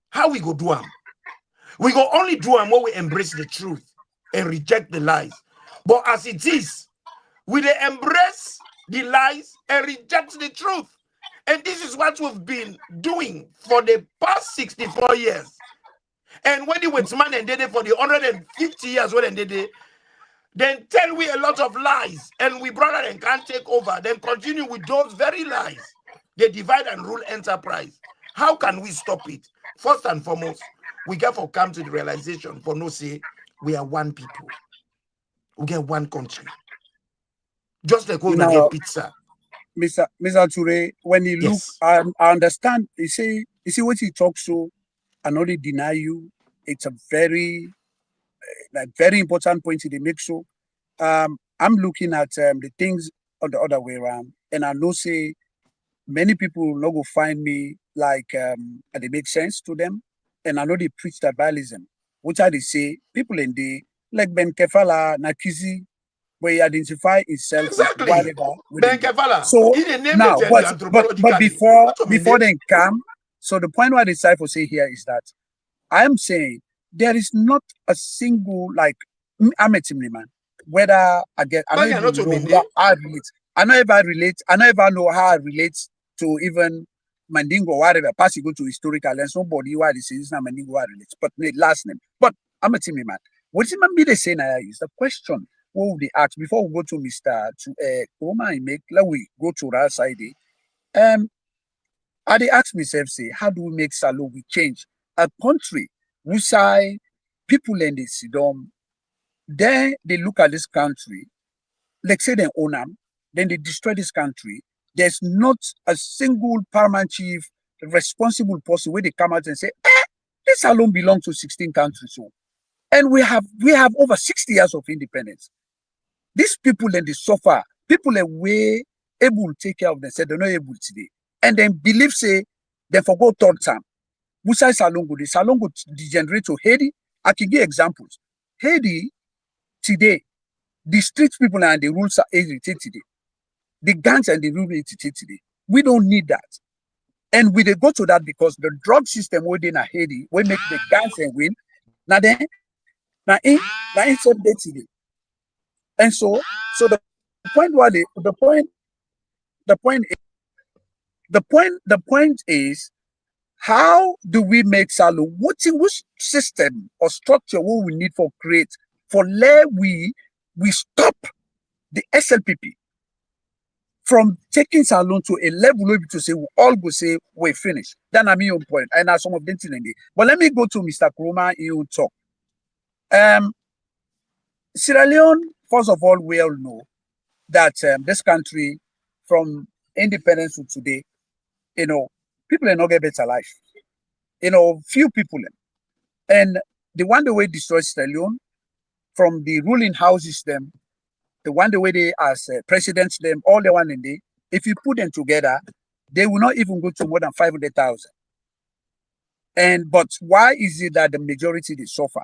How we go do them? We go only do them when we embrace the truth and reject the lies. But as it is, we they embrace the lies and reject the truth. And this is what we've been doing for the past 64 years. And when it was man and did it for the 150 years, when they did, then tell we a lot of lies, and we brother and can't take over, then continue with those very lies. They divide and rule enterprise. How can we stop it? First and foremost, we get for come to the realization for no say we are one people. We get one country. Just like when we get pizza. Mr. Ture, when you look, I understand. You see what he talks so, and only deny you. It's a very important point he make. So, I'm looking at the things on the other way around, and I know say many people not go find me like they make sense to them, and I know they preach tribalism, which are they say people in the like Ben Kefala, Nakizi, where he identify himself exactly. Whatever. Ben Kefala. So now, but before they come, so the point what I decide to say here is that I am saying there is not a single like I'm a team man. Whether I get I don't even know how I relate. I never know how I relate to even Mandingo or whatever. Pass you go to historical and somebody why they say it's not Mandingo I relate, but last name. But I'm a team man. What is man be the saying is the question. What would they ask before we go to Mr. Let we go to that side. I they ask myself, say, how do we make Salon we change a country who say people in the Sidom, then they look at this country like say they own them, then they destroy this country. There's not a single paramount chief, responsible person where they come out and say, this alone belongs to 16 countries. So, and we have over 60 years of independence. These people then they suffer. People are way able to take care of themselves. They're not able today. And then believe say they forgot third time. Musa Salongo, the Salongo degenerate to Haiti. I can give examples. Haiti today, the street people and the rules are irritated today. The gangs and the rules are irritated today. We don't need that. And we they go to that because the drug system within Haiti will make the gangs and win. Now then, now in today. And so the point what the point is how do we make Salo which system or structure what we need for create for let we stop the SLPP from taking Salon to a level where to say we all go say we finish. Then I'm your point. And some of them things. But let me go to Mr. Kuroma in talk. Sierra Leone, first of all, we all know that this country from independence to today, people are not get better life. Few people. And the one the way destroys Sierra Leone from the ruling houses them, the one the way they as presidents them, all the one in there, if you put them together, they will not even go to more than 500,000. But why is it that the majority they suffer?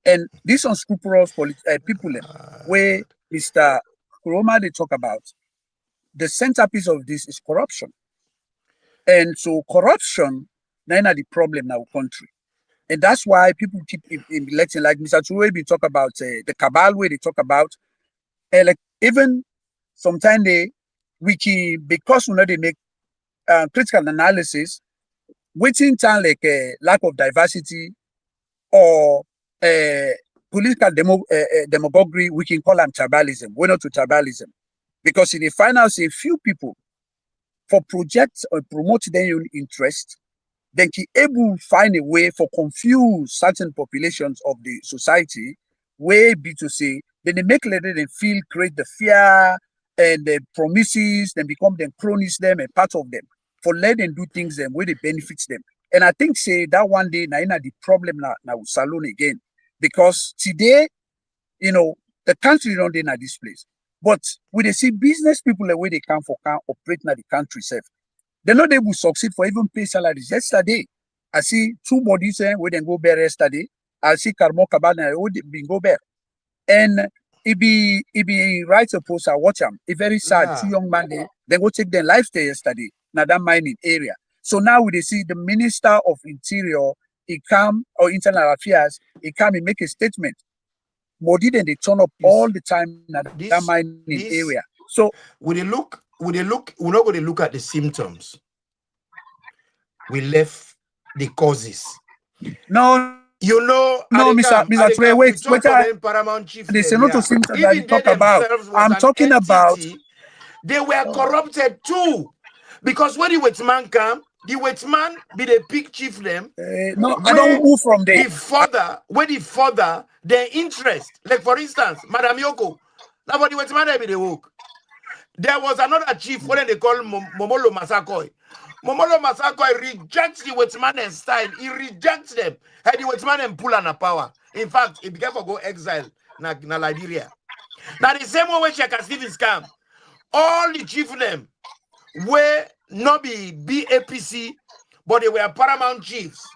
And these unscrupulous people where Mr. Kuroma they talk about, the centerpiece of this is corruption. And so corruption, now the problem in our country. And that's why people keep electing, like Mr. Ture be talk about the cabal where they talk about, like even sometimes because they make critical analysis, waiting time like lack of diversity or political demagoguery, we can call them tribalism. We're not to tribalism. Because in the final, say few people for projects or promote their own interest, then he able to find a way for confuse certain populations of the society, way be to say, then they make them feel, create the fear and the promises, then become them cronies them and part of them. For let them do things them where they benefits them. And I think say that one day now the problem now Salon again. Because today, the country don't in this place. But when they see business people the way they can operate in the country self, they're not able to succeed for even pay salaries. Yesterday, I see two bodies where they go bear yesterday. I see Karmo Kabana who go bear. And if he writes a post, I watch him. It's very sad. Two young men they go take their lifestyle yesterday. Now that mining area. So now we see the Minister of Interior, he come or Internal Affairs, he come and make a statement. Modi then they turn up all the time in that mining area. So we're not going to look at the symptoms. We left the causes. No, Mr. Ture, wait, Paramount Chief. They say not to symptoms that you talk about. I'm talking about. They were corrupted too. Because when the Wetman come, the Wetman be the big chief them. No, I don't move from there. The further their interest. Like for instance, Madam Yoko. Now for the Wetman be the work. There was another chief, what they call Momolo Masakoi. Momolo Masakoi rejects the Wetman style. He rejects them. And the Wetman pull on a power. In fact, he began to go exile na Liberia. Now the same way Shaka Stevens come, all the chief them were not be BAPC, but they were paramount chiefs.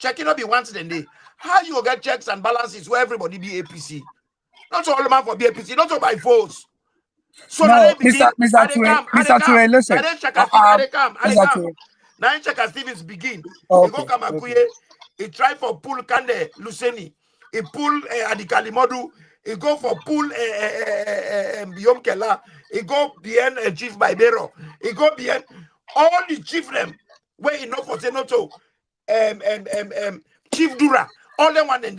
Checking not be once a day. How you get checks and balances where everybody be APC? Not all man for BAPC, not all by force. So no, now they begin, Mr. Ture, listen. Now Chaka Stevens begin. Okay, He go Kamakuye, he try for pull Kande Luceni, he pull Adikali Modu, he go for pull Biom Kela, he go behind Chief Baibero, he go behind all the chief them where he know for Senoto, Chief Dura, all them one and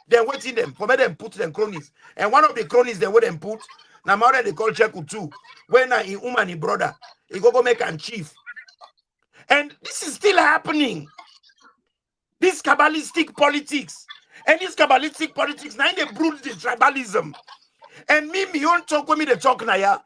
they're waiting them for them put them cronies. And one of the cronies they would them put. Now, mother they call Cheku too. When in Umani brother, he go make a chief. And this is still happening. This Kabbalistic politics. And this Kabbalistic politics, now they brood the tribalism. And me won't talk with me the talk now, yeah.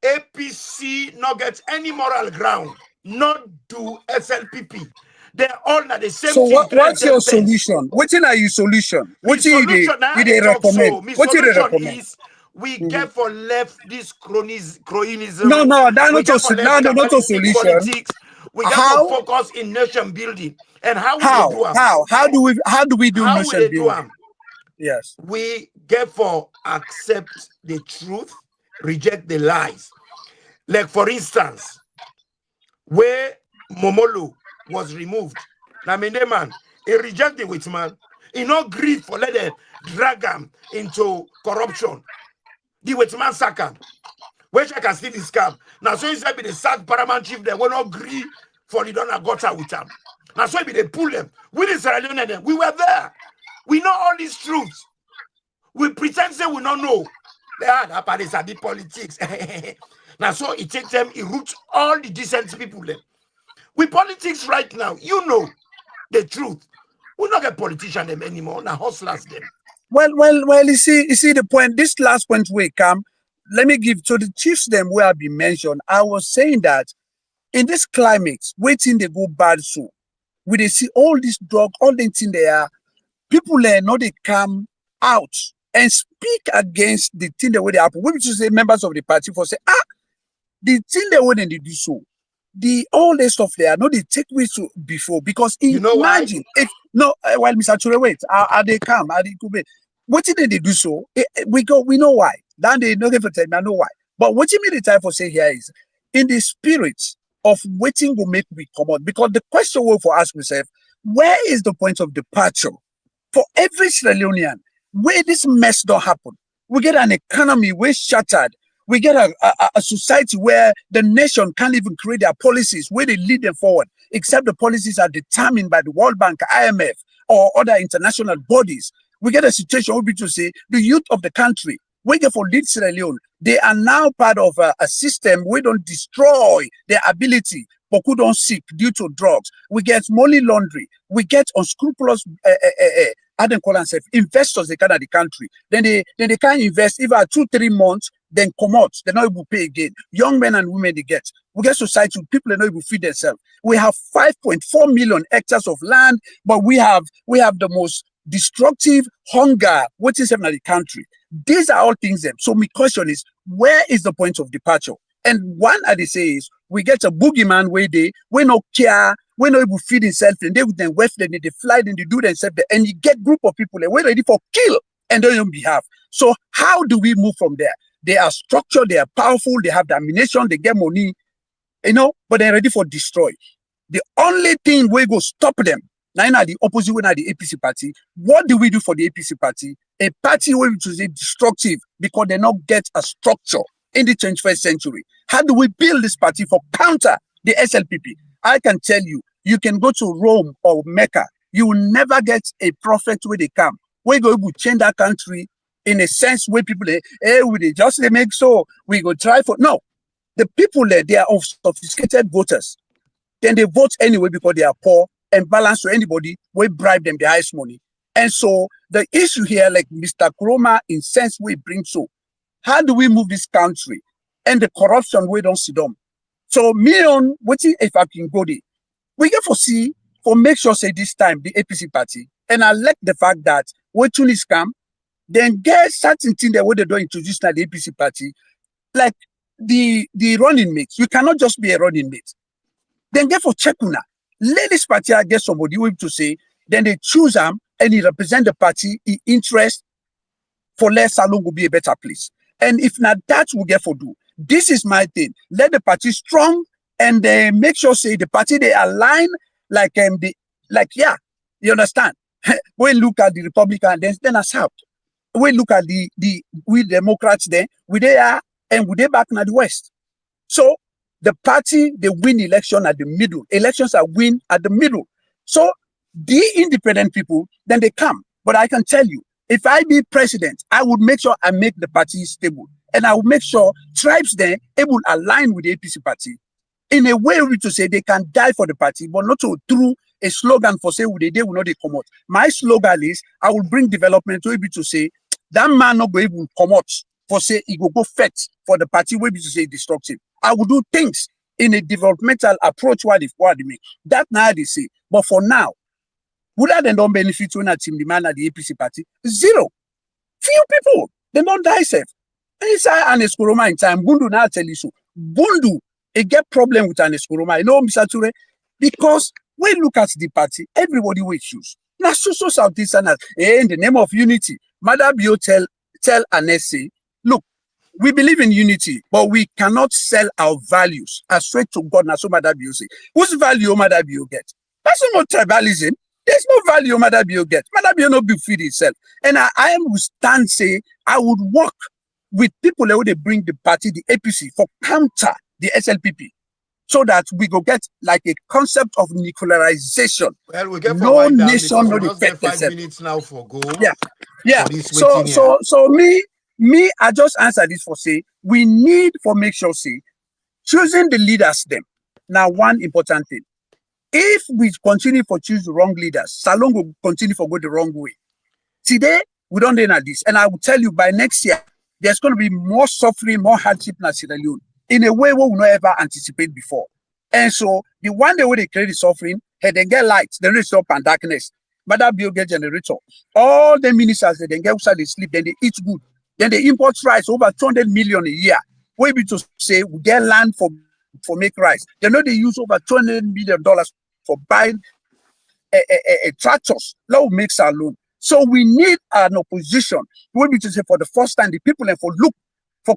APC not get any moral ground, not do SLPP. They're all not the same So thing. what's your Pence. solution? What are your solution? My What you solution now they they talk recommend? so. My What you they solution recommend? is we get for left this cronism. No, no, that's We not get for a, no, left no, not a cabalistic solution. politics. We get for How? focus in nation building. And how will they do them? How do we do How will nation they do building? them? Yes. We get for accept the truth, reject the lies. Like for instance, where Momolu was removed. Now, man, he rejected with man. He not grieve for let them drag him into corruption. The with man sack him. Which I can still the scam. Now, so he said be the sack paramount chief, they will not agree for the donor gutter with him. Now, so he be they pull them. We the Sierra Leone them. We were there. We know all these truths. We pretend say we don't know. They had apparently the politics. Now, so it takes them, it roots all the decent people them. With politics right now, you know the truth. We not get politician them anymore. Now hustlers them. Well, you see the point. This last point will come. Let me give to the chiefs them where have been mentioned. I was saying that in this climate, waiting they go bad so. We they see all this drug, all the thing there, people know they come out and speak against the thing that would happen. We should say members of the party for say, the thing they wouldn't do so. The all the stuff there, no, they take me to before because You know imagine why? if no, well, Mr. Chure, wait, are they come? Are they could be? What did they do so? We know why. Then they not give a time, I know why. But what you mean the time for say here is in the spirit of waiting will make me come out because the question will for ask myself, where is the point of departure for every Sierra Leonean where this mess don't happen? We get an economy where shattered. We get a society where the nation can't even create their policies, where they lead them forward, except the policies are determined by the World Bank, IMF, or other international bodies. We get a situation where people say the youth of the country, we get for lead Sierra Leone, they are now part of a system where don't destroy their ability, but who don't seek due to drugs. We get money laundering. We get unscrupulous I don't call themselves investors they come at the country. Then they can't invest even 2-3 months, then come out. They're not able to pay again. Young men and women they get. We get society with people that are not able to feed themselves. We have 5.4 million hectares of land, but we have the most destructive hunger which is happening in the country. These are all things them. So my question is, where is the point of departure? And one I they say is we get a boogeyman where we no care, we no able to feed themselves, and they would then weft them, they fly, then they do themselves, and you get group of people that we're ready for kill and on your behalf. So how do we move from there? They are structured, they are powerful, they have the ammunition, they get money, but they're ready for destroy. The only thing we go stop them. Now the opposite way, now the APC party. What do we do for the APC party? A party where which is destructive because they not get a structure in the 21st century. How do we build this party for counter the SLPP? I can tell you, you can go to Rome or Mecca. You will never get a prophet where they come. We're going to change that country in a sense where people, we just make so we go try for. No, the people there, they are of sophisticated voters. Then they vote anyway because they are poor and balanced to anybody. We bribe them the highest money. And so the issue here, like Mr. Kuroma, in sense, we bring so. How do we move this country? And the corruption, we don't see them. So me on, if I can go there, we get foresee for make sure say this time the APC party, and I like the fact that when Tunis come, then get certain thing that what they don't introduce now the APC party, like the running mates. You cannot just be a running mate. Then get for checkuna. Let this party get somebody who to say, then they choose him and he represent the party in interest for less salon will be a better place. And if not that will get for do. This is my thing. Let the party strong and they make sure say the party they align like you understand. We look at the Republican then as out. We look at we Democrats then we they are and we they back in the West. So the party they win election at the middle. Elections are win at the middle. So the independent people then they come. But I can tell you, if I be president, I would make sure I make the party stable. And I will make sure tribes there able to align with the APC party in a way to say they can die for the party, but not through a slogan for say they will not come out. My slogan is I will bring development to able to say that man not go able to come out for say he go fetch for the party wey be to say destructive. I will do things in a developmental approach what they make. That now they say. But for now, whether they don't benefit when a team demand at the APC party, zero. Few people, they don't die safe. Inside an Eskoroma in time, Bundu now tell you so. Bundu, a get problem with an Eskoroma. You know, Mr. Ture? Because when you look at the party, everybody will choose. Now, so Southeasterners, in the name of unity, Mother Bio tell Anesi, look, we believe in unity, but we cannot sell our values as straight to God. Now, so Mother Bio say, whose value Mother Bio get? That's not tribalism. There's no value Mother Bio get. Mother Bio no be feed itself. And I am will stand say, I would work with people that would bring the party, the APC, for counter the SLPP. So that we go get like a concept of nuclearization. Well, we get no nation, no just get 5 minutes now for go. Yeah. So me, I just answer this for say we need for make sure say choosing the leaders them. Now, one important thing: if we continue for choose the wrong leaders, Salon will continue for go the wrong way. Today we don't know this, and I will tell you by next year there's going to be more suffering, more hardship in Sierra Leone in a way we will not ever anticipate before. And so the one day when they create the suffering, hey, they get lights, they reach up and darkness. But that bill get generator. All the ministers they then get outside, they sleep, then they eat good. Then they import rice over 200 million a year. We be to say we get land for make rice. They know they use over $200 million for buying tractors. That will make Salon. So we need an opposition. We be to say for the first time the people and for look. For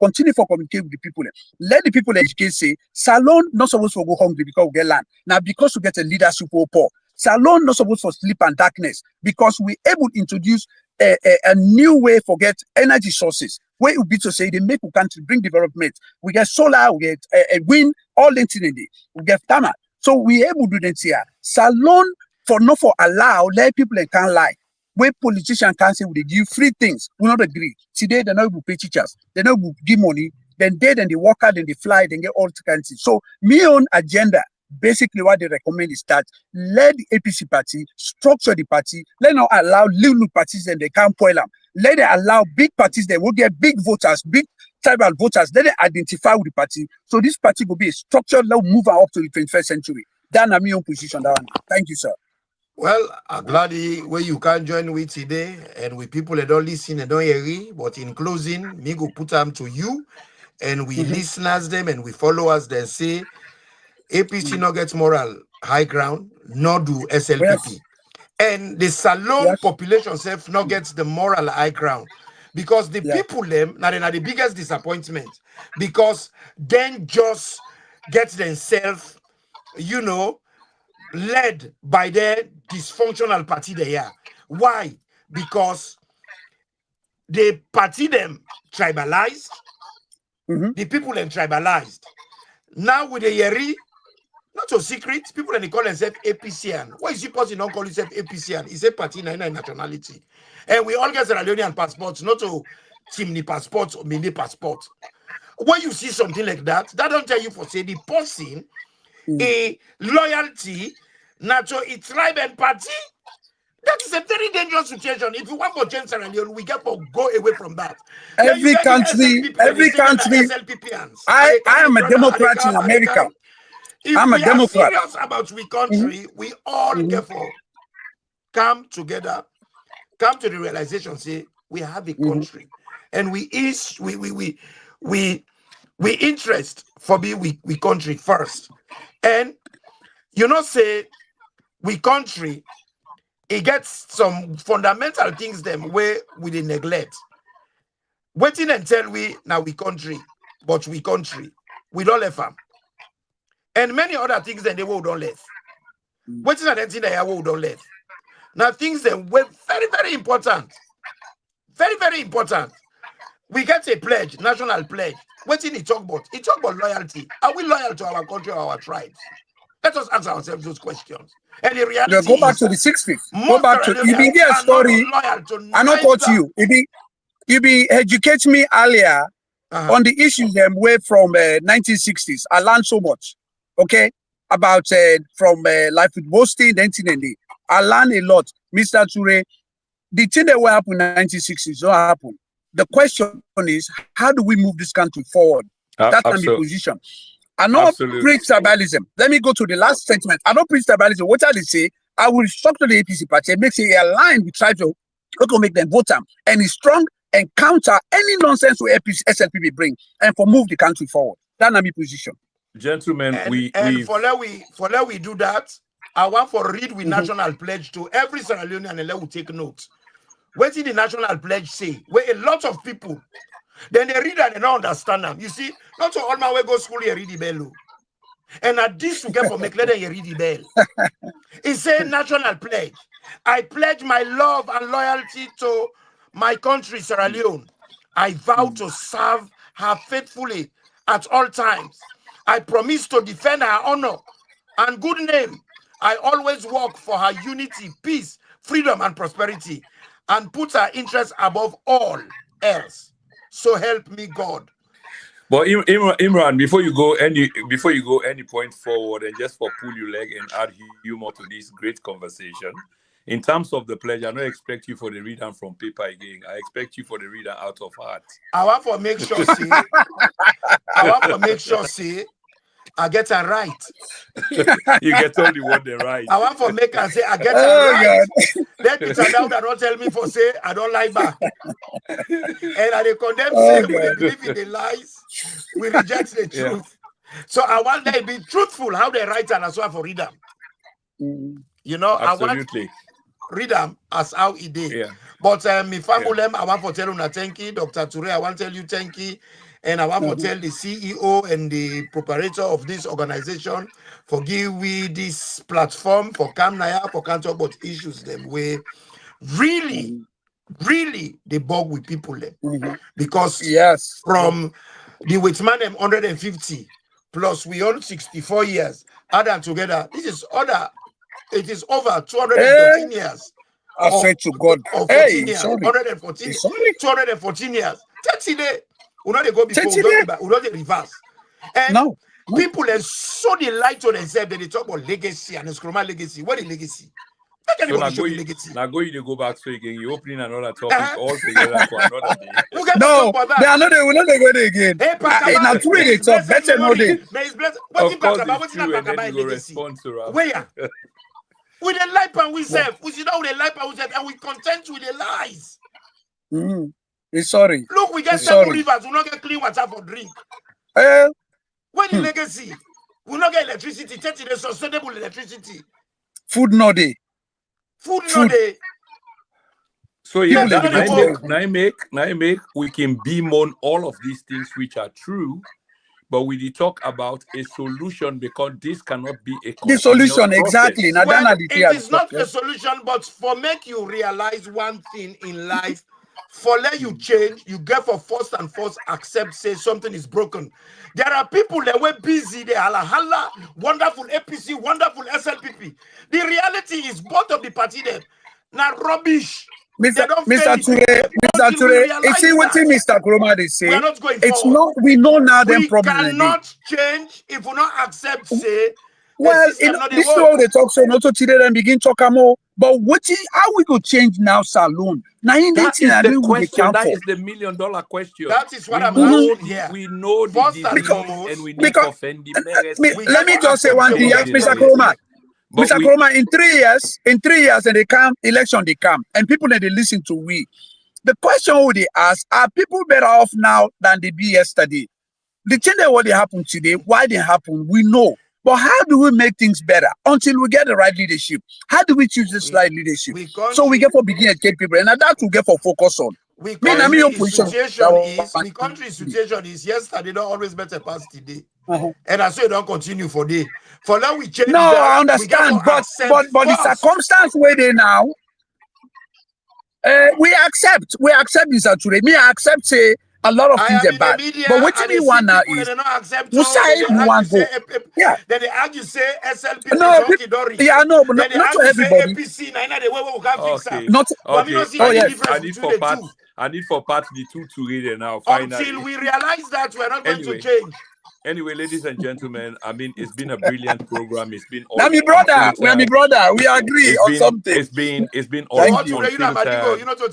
continue for communicate with the people. Let the people educate say Salon not supposed to go hungry because we get land. Now because we get a leadership poor. Salon not supposed to sleep and darkness because we able to introduce a new way for get energy sources. Where it would be to say they make a country bring development. We get solar, we get wind, all the thing in there. We get thermal. So we able to do that here. Salon for not for allow let people they can't lie. Where politicians can say they give free things, we not agree. Today they not will pay teachers, they not will give money, then they work out, then they fly, then get all kinds of. So my own agenda, basically what they recommend is that let the APC party structure the party, let not allow little parties and they can't spoil them. Let them allow big parties that will get big voters, big tribal voters, let them identify with the party. So this party will be a structured, let move up to the 21st century. That's my own position. That one. Thank you, sir. Well, I'm glad where you can join with today and with people that don't listen and don't hear. But in closing, me go put them to you and we listeners them and we followers then say APC not get moral high ground, nor do SLPP. Yes. And the Salon population self not gets the moral high ground. Because the people them now they are the biggest disappointment. Because then just get themselves, led by their dysfunctional party they are. Why? Because the party them tribalized, the people them tribalized. Now with the Yeri, not so secret, people then they call themselves APCN. Why is you person don't call yourself APCN? It's a party in nationality. And we all get Sierra Leonean passports, not to Chimney passports or mini passports. When you see something like that, that don't tell you for say the person a loyalty, natural tribe and party. That is a very dangerous situation. If you want to change Sierra Leone, we get to go away from that. Every country, I am a Democrat in America. If we are serious about we country, we all therefore come together, come to the realization, say we have a country, and we interest for we country first. And say we country, it gets some fundamental things them where we dey neglect. Waiting until we now we country, but we country, we don't left them. And many other things that they will don't left. Waiting and until they will don't left. Now things that were very, very important. Very, very important. We get a pledge, national pledge. Waiting he talk about loyalty. Are we loyal to our country or our tribes? Let us ask ourselves those questions. And the reality go back to the 6th. Go back to you be a story. I not quote you. You be educate me earlier on the issues them way from 1960s. I learned so much. Okay, about from life with boasting, then I learned a lot, Mr. Ture. The thing that will happen in 1960s don't happen. The question is, how do we move this country forward? That's my position. I don't preach tribalism. Let me go to the last statement. I don't preach tribalism. What I say, I will structure the APC party and make sure it align with tribal. We can make them vote and it's strong and counter any nonsense we SLPP bring and for move the country forward. That's my position. Gentlemen, for let we do that, I want for read with national pledge to every Sierra Leonean and let we take note. What did the national pledge say? Where a lot of people then they read and they don't understand them. You see, not to all my way go school here read the bell. And at this to get for make let them read the bell. It said national pledge. I pledge my love and loyalty to my country, Sierra Leone. I vow to serve her faithfully at all times. I promise to defend her honor and good name. I always work for her unity, peace, freedom, and prosperity, and put her interests above all else. So help me God. But Imran, before you go any point forward, and just for pull your leg and add humor to this great conversation, in terms of the pledge, I don't expect you for the reader from paper again. I expect you for the reader out of heart. I want to make sure say I get it right. You get only what they right. I want to make her say I get it right. Let it turn out that don't tell me for say I don't lie back. And I condemn say we believe in the lies, we reject the truth. So I want them to be truthful how they write and as well for read them. You know, absolutely. I want read them as how he did. Yeah. But me family, I want to tell you thank you, Dr. Toure, I want to tell you thank you. And I want to tell the CEO and the preparator of this organization for give we this platform for come now for can talk about issues them where really they bug with people them. Because from the Whitman 150 plus we own 64 years, add together, it is over 214 years. I say to God, of 14 years, 114, 214 years. 30 days. We not they go before, we don't reverse. And people are so delighted to themselves that they talk about legacy and Nkrumah legacy. What is legacy? So now go back so again. You opening another topic all together for another day. No, they are not. We're not going again. Now today they talk better no day. Of course, it's true, and then you go respond to Ralph. Where? With the life and we serve, we sit down with the life and we serve, and we content with the lies. It's sorry. Look, we get 7 rivers, we not get clean water for drink. What is legacy? We not get electricity, 30 days sustainable electricity. Food no day. Food no day. So yeah, now make we can bemoan all of these things which are true, but we talk about a solution because this cannot be a solution exactly. Now, it is not a solution, but for make you realize one thing in life. For let you change, you get for first and first accept, say something is broken. There are people that were busy, they are wonderful APC, wonderful SLPP. The reality is both of the party there. Now rubbish. Mr. Toure, it's what Mr. Kuroma they say. We are not going it's forward. Not, we know now them problem. We cannot change if we not accept, say, well, this is how they talk so not to today and begin talk more. But how we go change now saloon? Now that is the question. That is the $1 million question. That is what I'm asking here. We know the disease and we need to offend the let me just say one thing, Mr. Kuroma. Mr. Kuroma, in 3 years, and they come, election they come, and people that they listen to we. The question who they ask, are people better off now than they be yesterday? The change that what they happen today, why they happen, we know. But how do we make things better until we get the right leadership? How do we choose this right leadership? So we get for begin educate people, and that will get for focus on. The country's situation is yesterday don't always better past today. And I say it don't continue for day. For now we change. No, I understand, but the circumstance where they now we accept this actually. Me, I accept say a lot of things are bad. But what do we want now is who say we want go? Yeah. Then they argue say SLP. No, yeah, no, but not to everybody. APC, okay. Not okay. Oh yes. I need for part the two to read it now. Finally. Until we realize that we're not going to change. Anyway, ladies and gentlemen, I mean, it's been a brilliant program. It's been all my brother. We agree on something. It's been all you know to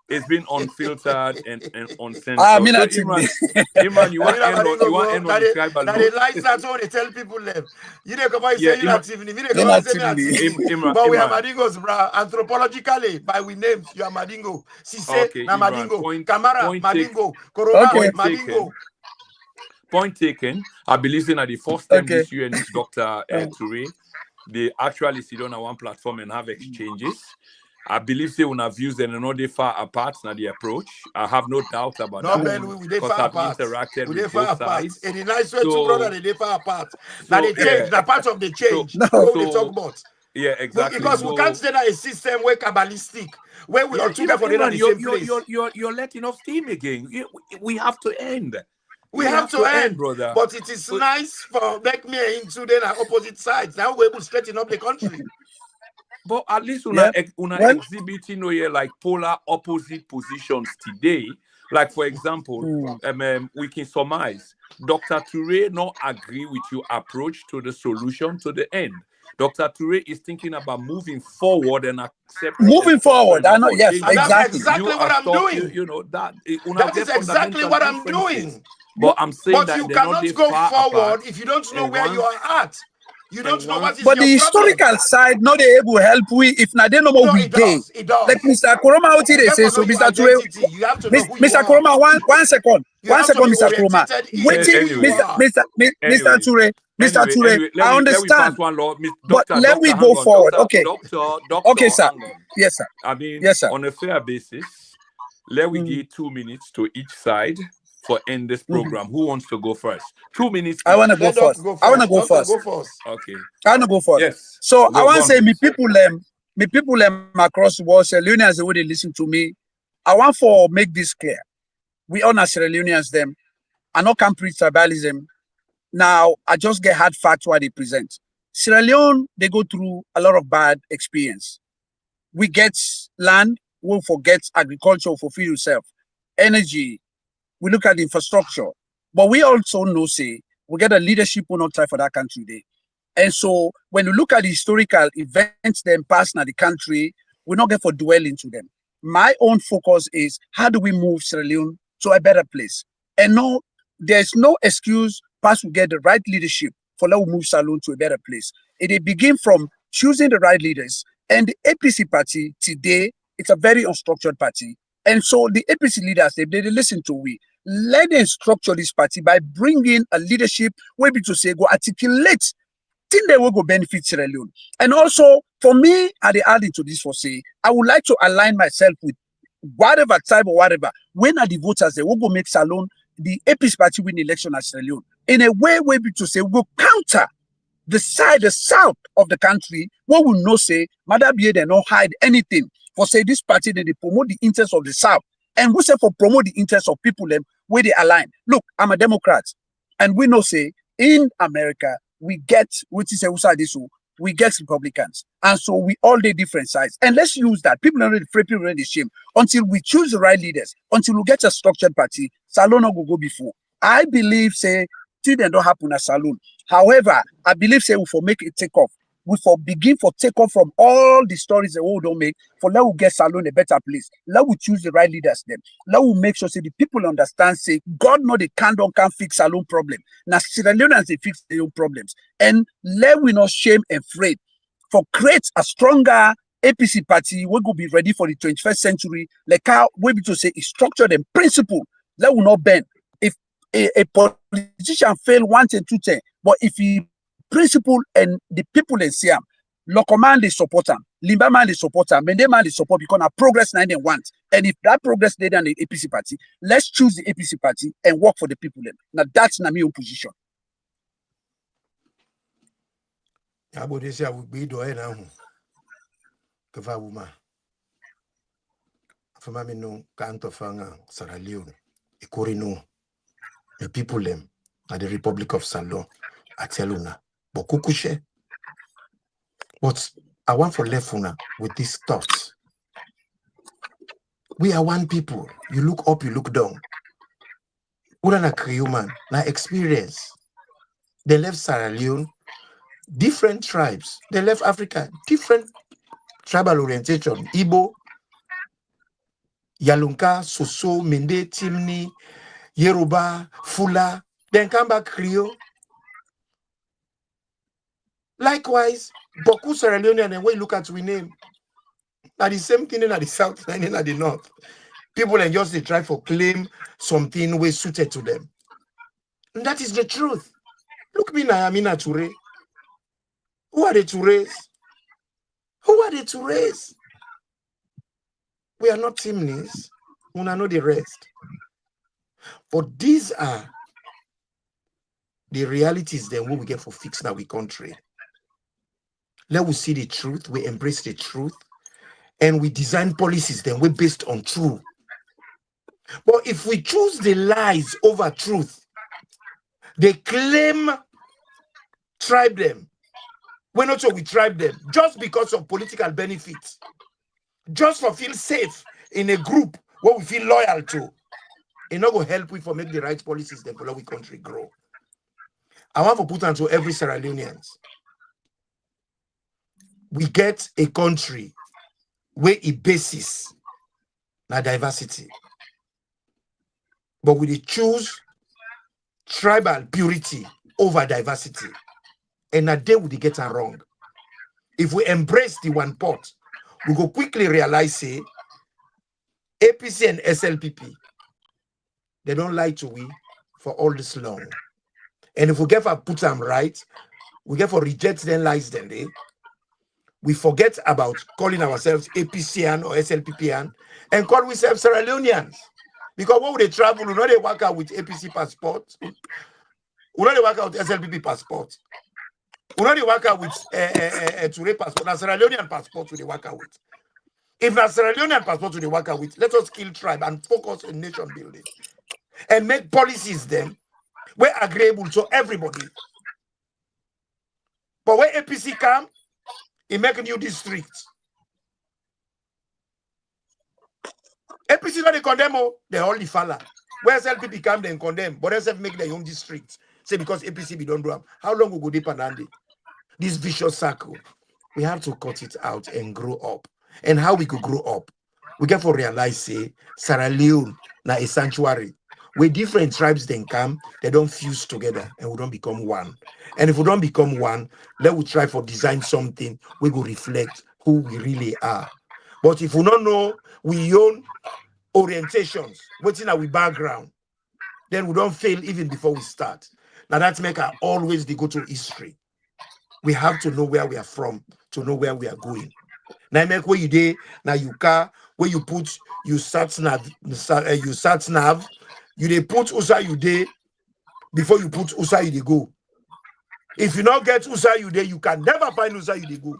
it's been unfiltered and uncensored. Ah, me So not Imran, you want end on the tribal That note? the lies that's what they tell people them. You know, come on, Yeah, say you not TV. You know, come Imran on, say me not TV. But we are Madingos, bro. Anthropologically, by we names, you are Madingo. Sise, okay, na Imran, Madingo. point Madingo. Koroma, Okay. Madingo. Point taken. I believe in the first time Okay. this you and Dr. Toure, they actually sit on one platform and have exchanges. I believe they will have views and not they far apart now the approach. I have no doubt about No, that. Ben, we Because far I've apart. interacted We with far both apart. sides. In a nice way, two brothers, they far apart. Now they change. Yeah. The part of the change. No. What they talk about? Yeah, exactly. Because we can't stay in a system where Kabbalistic, where we are together for the same place. You're letting off steam again. We have to end. We have to end, brother. But it is nice for make me into then opposite sides. Now we're able to straighten up the country. But at least Yeah. una Well- exhibiting like polar opposite positions today. Like for example, we can surmise Dr. Toure not agree with your approach to the solution to the end. Dr. Toure is thinking about moving forward and accepting Moving forward. I know. Yes, changes. And that's exactly. exactly what I'm doing. You know that That is exactly what I'm doing. But I'm saying But that you they're not cannot go far forward apart. if you don't know And where you once- are at. You don't know what is But your the historical problem. side, not they able help we if not they know what No, we it gain. does. It does. Like Mr. Koroma, what they say. So Mr. Toure, You have to know who you Mr. are. Koroma, one second. You One have to second, be Mr. Koroma. orientated in Waiting, who you are. Mr. Toure, Mr. Toure. I Let me pass understand. one law. But Doctor, let me hang go on. forward. Doctor, Okay. Okay, sir. hang on. Yes, sir. I mean, Yes, sir. on a fair basis, let we give 2 minutes to each side for end this program. Who wants to go first? 2 minutes. I want to go first. I want to go first. Okay. I want to go first. Yes. So I want to say, me people across the world, Sierra Leoneans, the way they listen to me, I want for make this clear. We honor Sierra Leoneans them. I not can preach tribalism. Now I just get hard facts what they present. Sierra Leone, they go through a lot of bad experience. We get land, we'll forget agriculture, we'll fulfill yourself. Energy, we look at the infrastructure. But we also know, say, we get a leadership will not try for that country there. And so when you look at the historical events then passed in the country, we not get for dwell into them. My own focus is how do we move Sierra Leone to a better place? And no, there's no excuse past we get the right leadership for let we move Sierra Leone to a better place. It begin from choosing the right leaders. And the APC party today, it's a very unstructured party. And so the APC leaders, they listen to we. Let them structure this party by bringing a leadership where be to say go articulate thing they will go benefit Sierra Leone. And also for me, I add into this for say, I would like to align myself with whatever type or whatever. When are the voters they will go make Sierra Leone the APC party win election at Sierra Leone in a way where be to say we go counter the south of the country, what will not say, Mother Be they not hide anything. For say this party they promote the interests of the South. And we say for promote the interests of people them where they align. Look, I'm a Democrat. And we know say in America, we get which is we get Republicans. And so we all the different sides. And let's use that. People are already afraid, people are already shame. Until we choose the right leaders, until we get a structured party, Salon will go before. I believe say things don't happen at Salon. However, I believe say we for make it take off. We for begin for take off from all the stories that we don't make for let we get Salon a better place. Let we choose the right leaders then. Let we make sure say the people understand say God know they can't fix Salon problem. Now Sierra Leoneans they fix their own problems. And let we not shame and afraid for create a stronger APC party. We go be ready for the 21st century. Like how we be to say is structured and principle. Let we not bend. If a politician fail 1 10 2 10, but if he principle and the people in Siam, Locoman they support him, Limba man they support him, Mende man they support because now progress 9 they want. And if that progress they done the APC party, let's choose the APC party and work for the people. Now that's my own position. Abo de sia we do na hu. Ke fa wuma. Fama me no kanto fanga Sierra Leone. Ikori no. The people them at the Republic of Salon at Teluna. But kukushe. But I want for Lefuna with these thoughts. We are one people. You look up, you look down. Urana Kriuman, na experience. They left Sierra Leone, different tribes. They left Africa, different tribal orientation. Igbo, Yalunka, Soso, Mende, Timni, Yoruba, Fula, then come back Creole. Likewise, Boku Sierra Leonean, and when you look at we name, now the same thing in the south and in the north. People and just they try for claim something way suited to them. And that is the truth. Look me now, Amina Toure. Who are the Toures? Who are the Toures? We are not Timnis. We are not the rest. But these are the realities then what we get for fixing our country. Let us see the truth, we embrace the truth, and we design policies then we're based on truth. But if we choose the lies over truth, they claim tribe them. We're not sure we tribe them just because of political benefits, just for feel safe in a group where we feel loyal to. It not going to help we for make the right policies then for our country grow. I want to put onto every Sierra Leoneans. We get a country where it basis na diversity. But we choose tribal purity over diversity. And a day we get it wrong. If we embrace the one pot, we go quickly realize, say, APC and SLPP, they don't lie to we for all this long. And if we get for put them right, we get for reject them lies then they. We forget about calling ourselves APCian or SLPPian and call ourselves Sierra Leoneans. Because when they travel, we know they work out with APC passport. We know they work out with SLPP passport. We know they work out with Toure passport. Na Sierra Leonean passport we they work out with. If na Sierra Leonean passport we they work out with, let us kill tribe and focus on nation building. And make policies then we're agreeable to everybody. But when APC come, it make a new district. APC not they condemn, they all the falla. Where SLP come, they condemn, but SF make their own district. Say because APC be don't do them. How long will go deep and handy? This vicious circle. We have to cut it out and grow up. And how we could grow up? We get for realize, say, Sierra Leone na a sanctuary. Where different tribes then come, they don't fuse together and we don't become one. And if we don't become one, let we try for design something we will reflect who we really are. But if we don't know we own orientations, what's in our background, then we don't fail even before we start. Now that's make us always they go to history. We have to know where we are from to know where we are going. Now make where you day, now you car, where you put you sat nav, you they put usa you day before you put usa you they go. If you not get usa you day, you can never find usa you they go.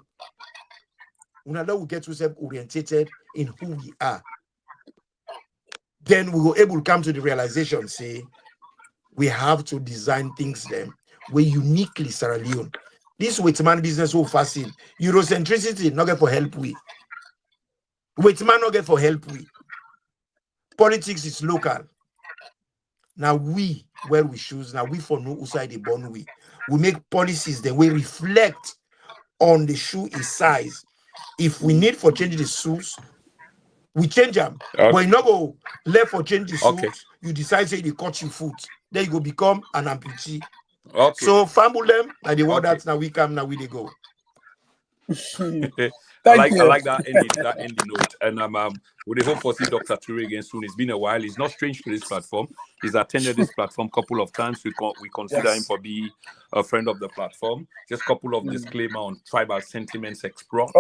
Now will get yourself orientated in who we are. Then we will able to come to the realization, say, we have to design things then we uniquely Sierra Leone. This Waitman business will fascinating. Eurocentricity not get for help we. Waitman not get for help we. Politics is local. Now we where we choose, now we for no outside the born we. We make policies that we reflect on the shoe is size. If we need for change the shoes, we change them. Okay. But you not go left for change the shoes, Okay. you decide say they cut your foot. Then you go become an amputee. Okay. So fumble them, like the word Okay. that now we come, now we they go. I like that ending note, and we hope for see Dr. Toure again soon. It's been a while. He's not strange to this platform. He's attended this platform a couple of times. We consider him for be a friend of the platform. Just a couple of disclaimer on tribal sentiments express.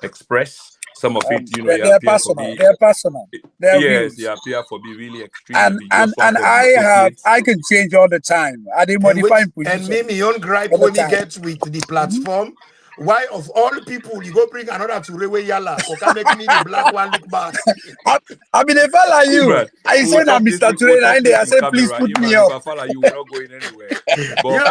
Express some of it. You know, they are personal. They are personal. They are yes, views. they appear for be really extreme. And I can change all the time. I did modify position. And me own gripe when he gets with the platform. Why of all people you go bring another to Rewe Yala or can make me the black one look bad? I mean, if I like you, I say now, Mr. Toure, I say please put me up. If I follow you, we're not going anywhere. But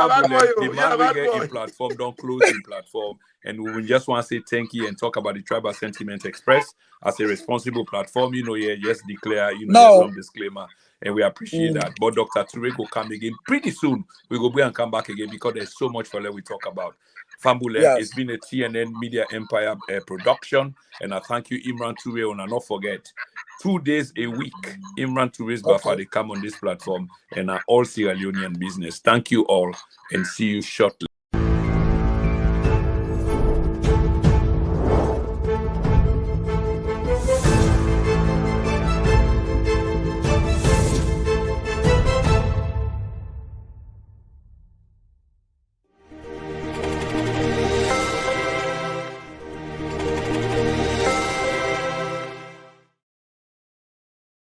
the man we get in platform don't close in platform, and we just want to say thank you and talk about the Tribal Sentiment Express as a responsible platform. You know, yeah, just declare, you know, some disclaimer. And we appreciate that. But Dr. Toure will come again pretty soon. We will go and come back again because there's so much for that we talk about. Fambule, it's been a TNN Media Empire production. And I thank you, Imran Toure, and I not forget, 2 days a week. Imran Touré's Okay. Bafa, they come on this platform and are all Sierra Leonean business. Thank you all and see you shortly.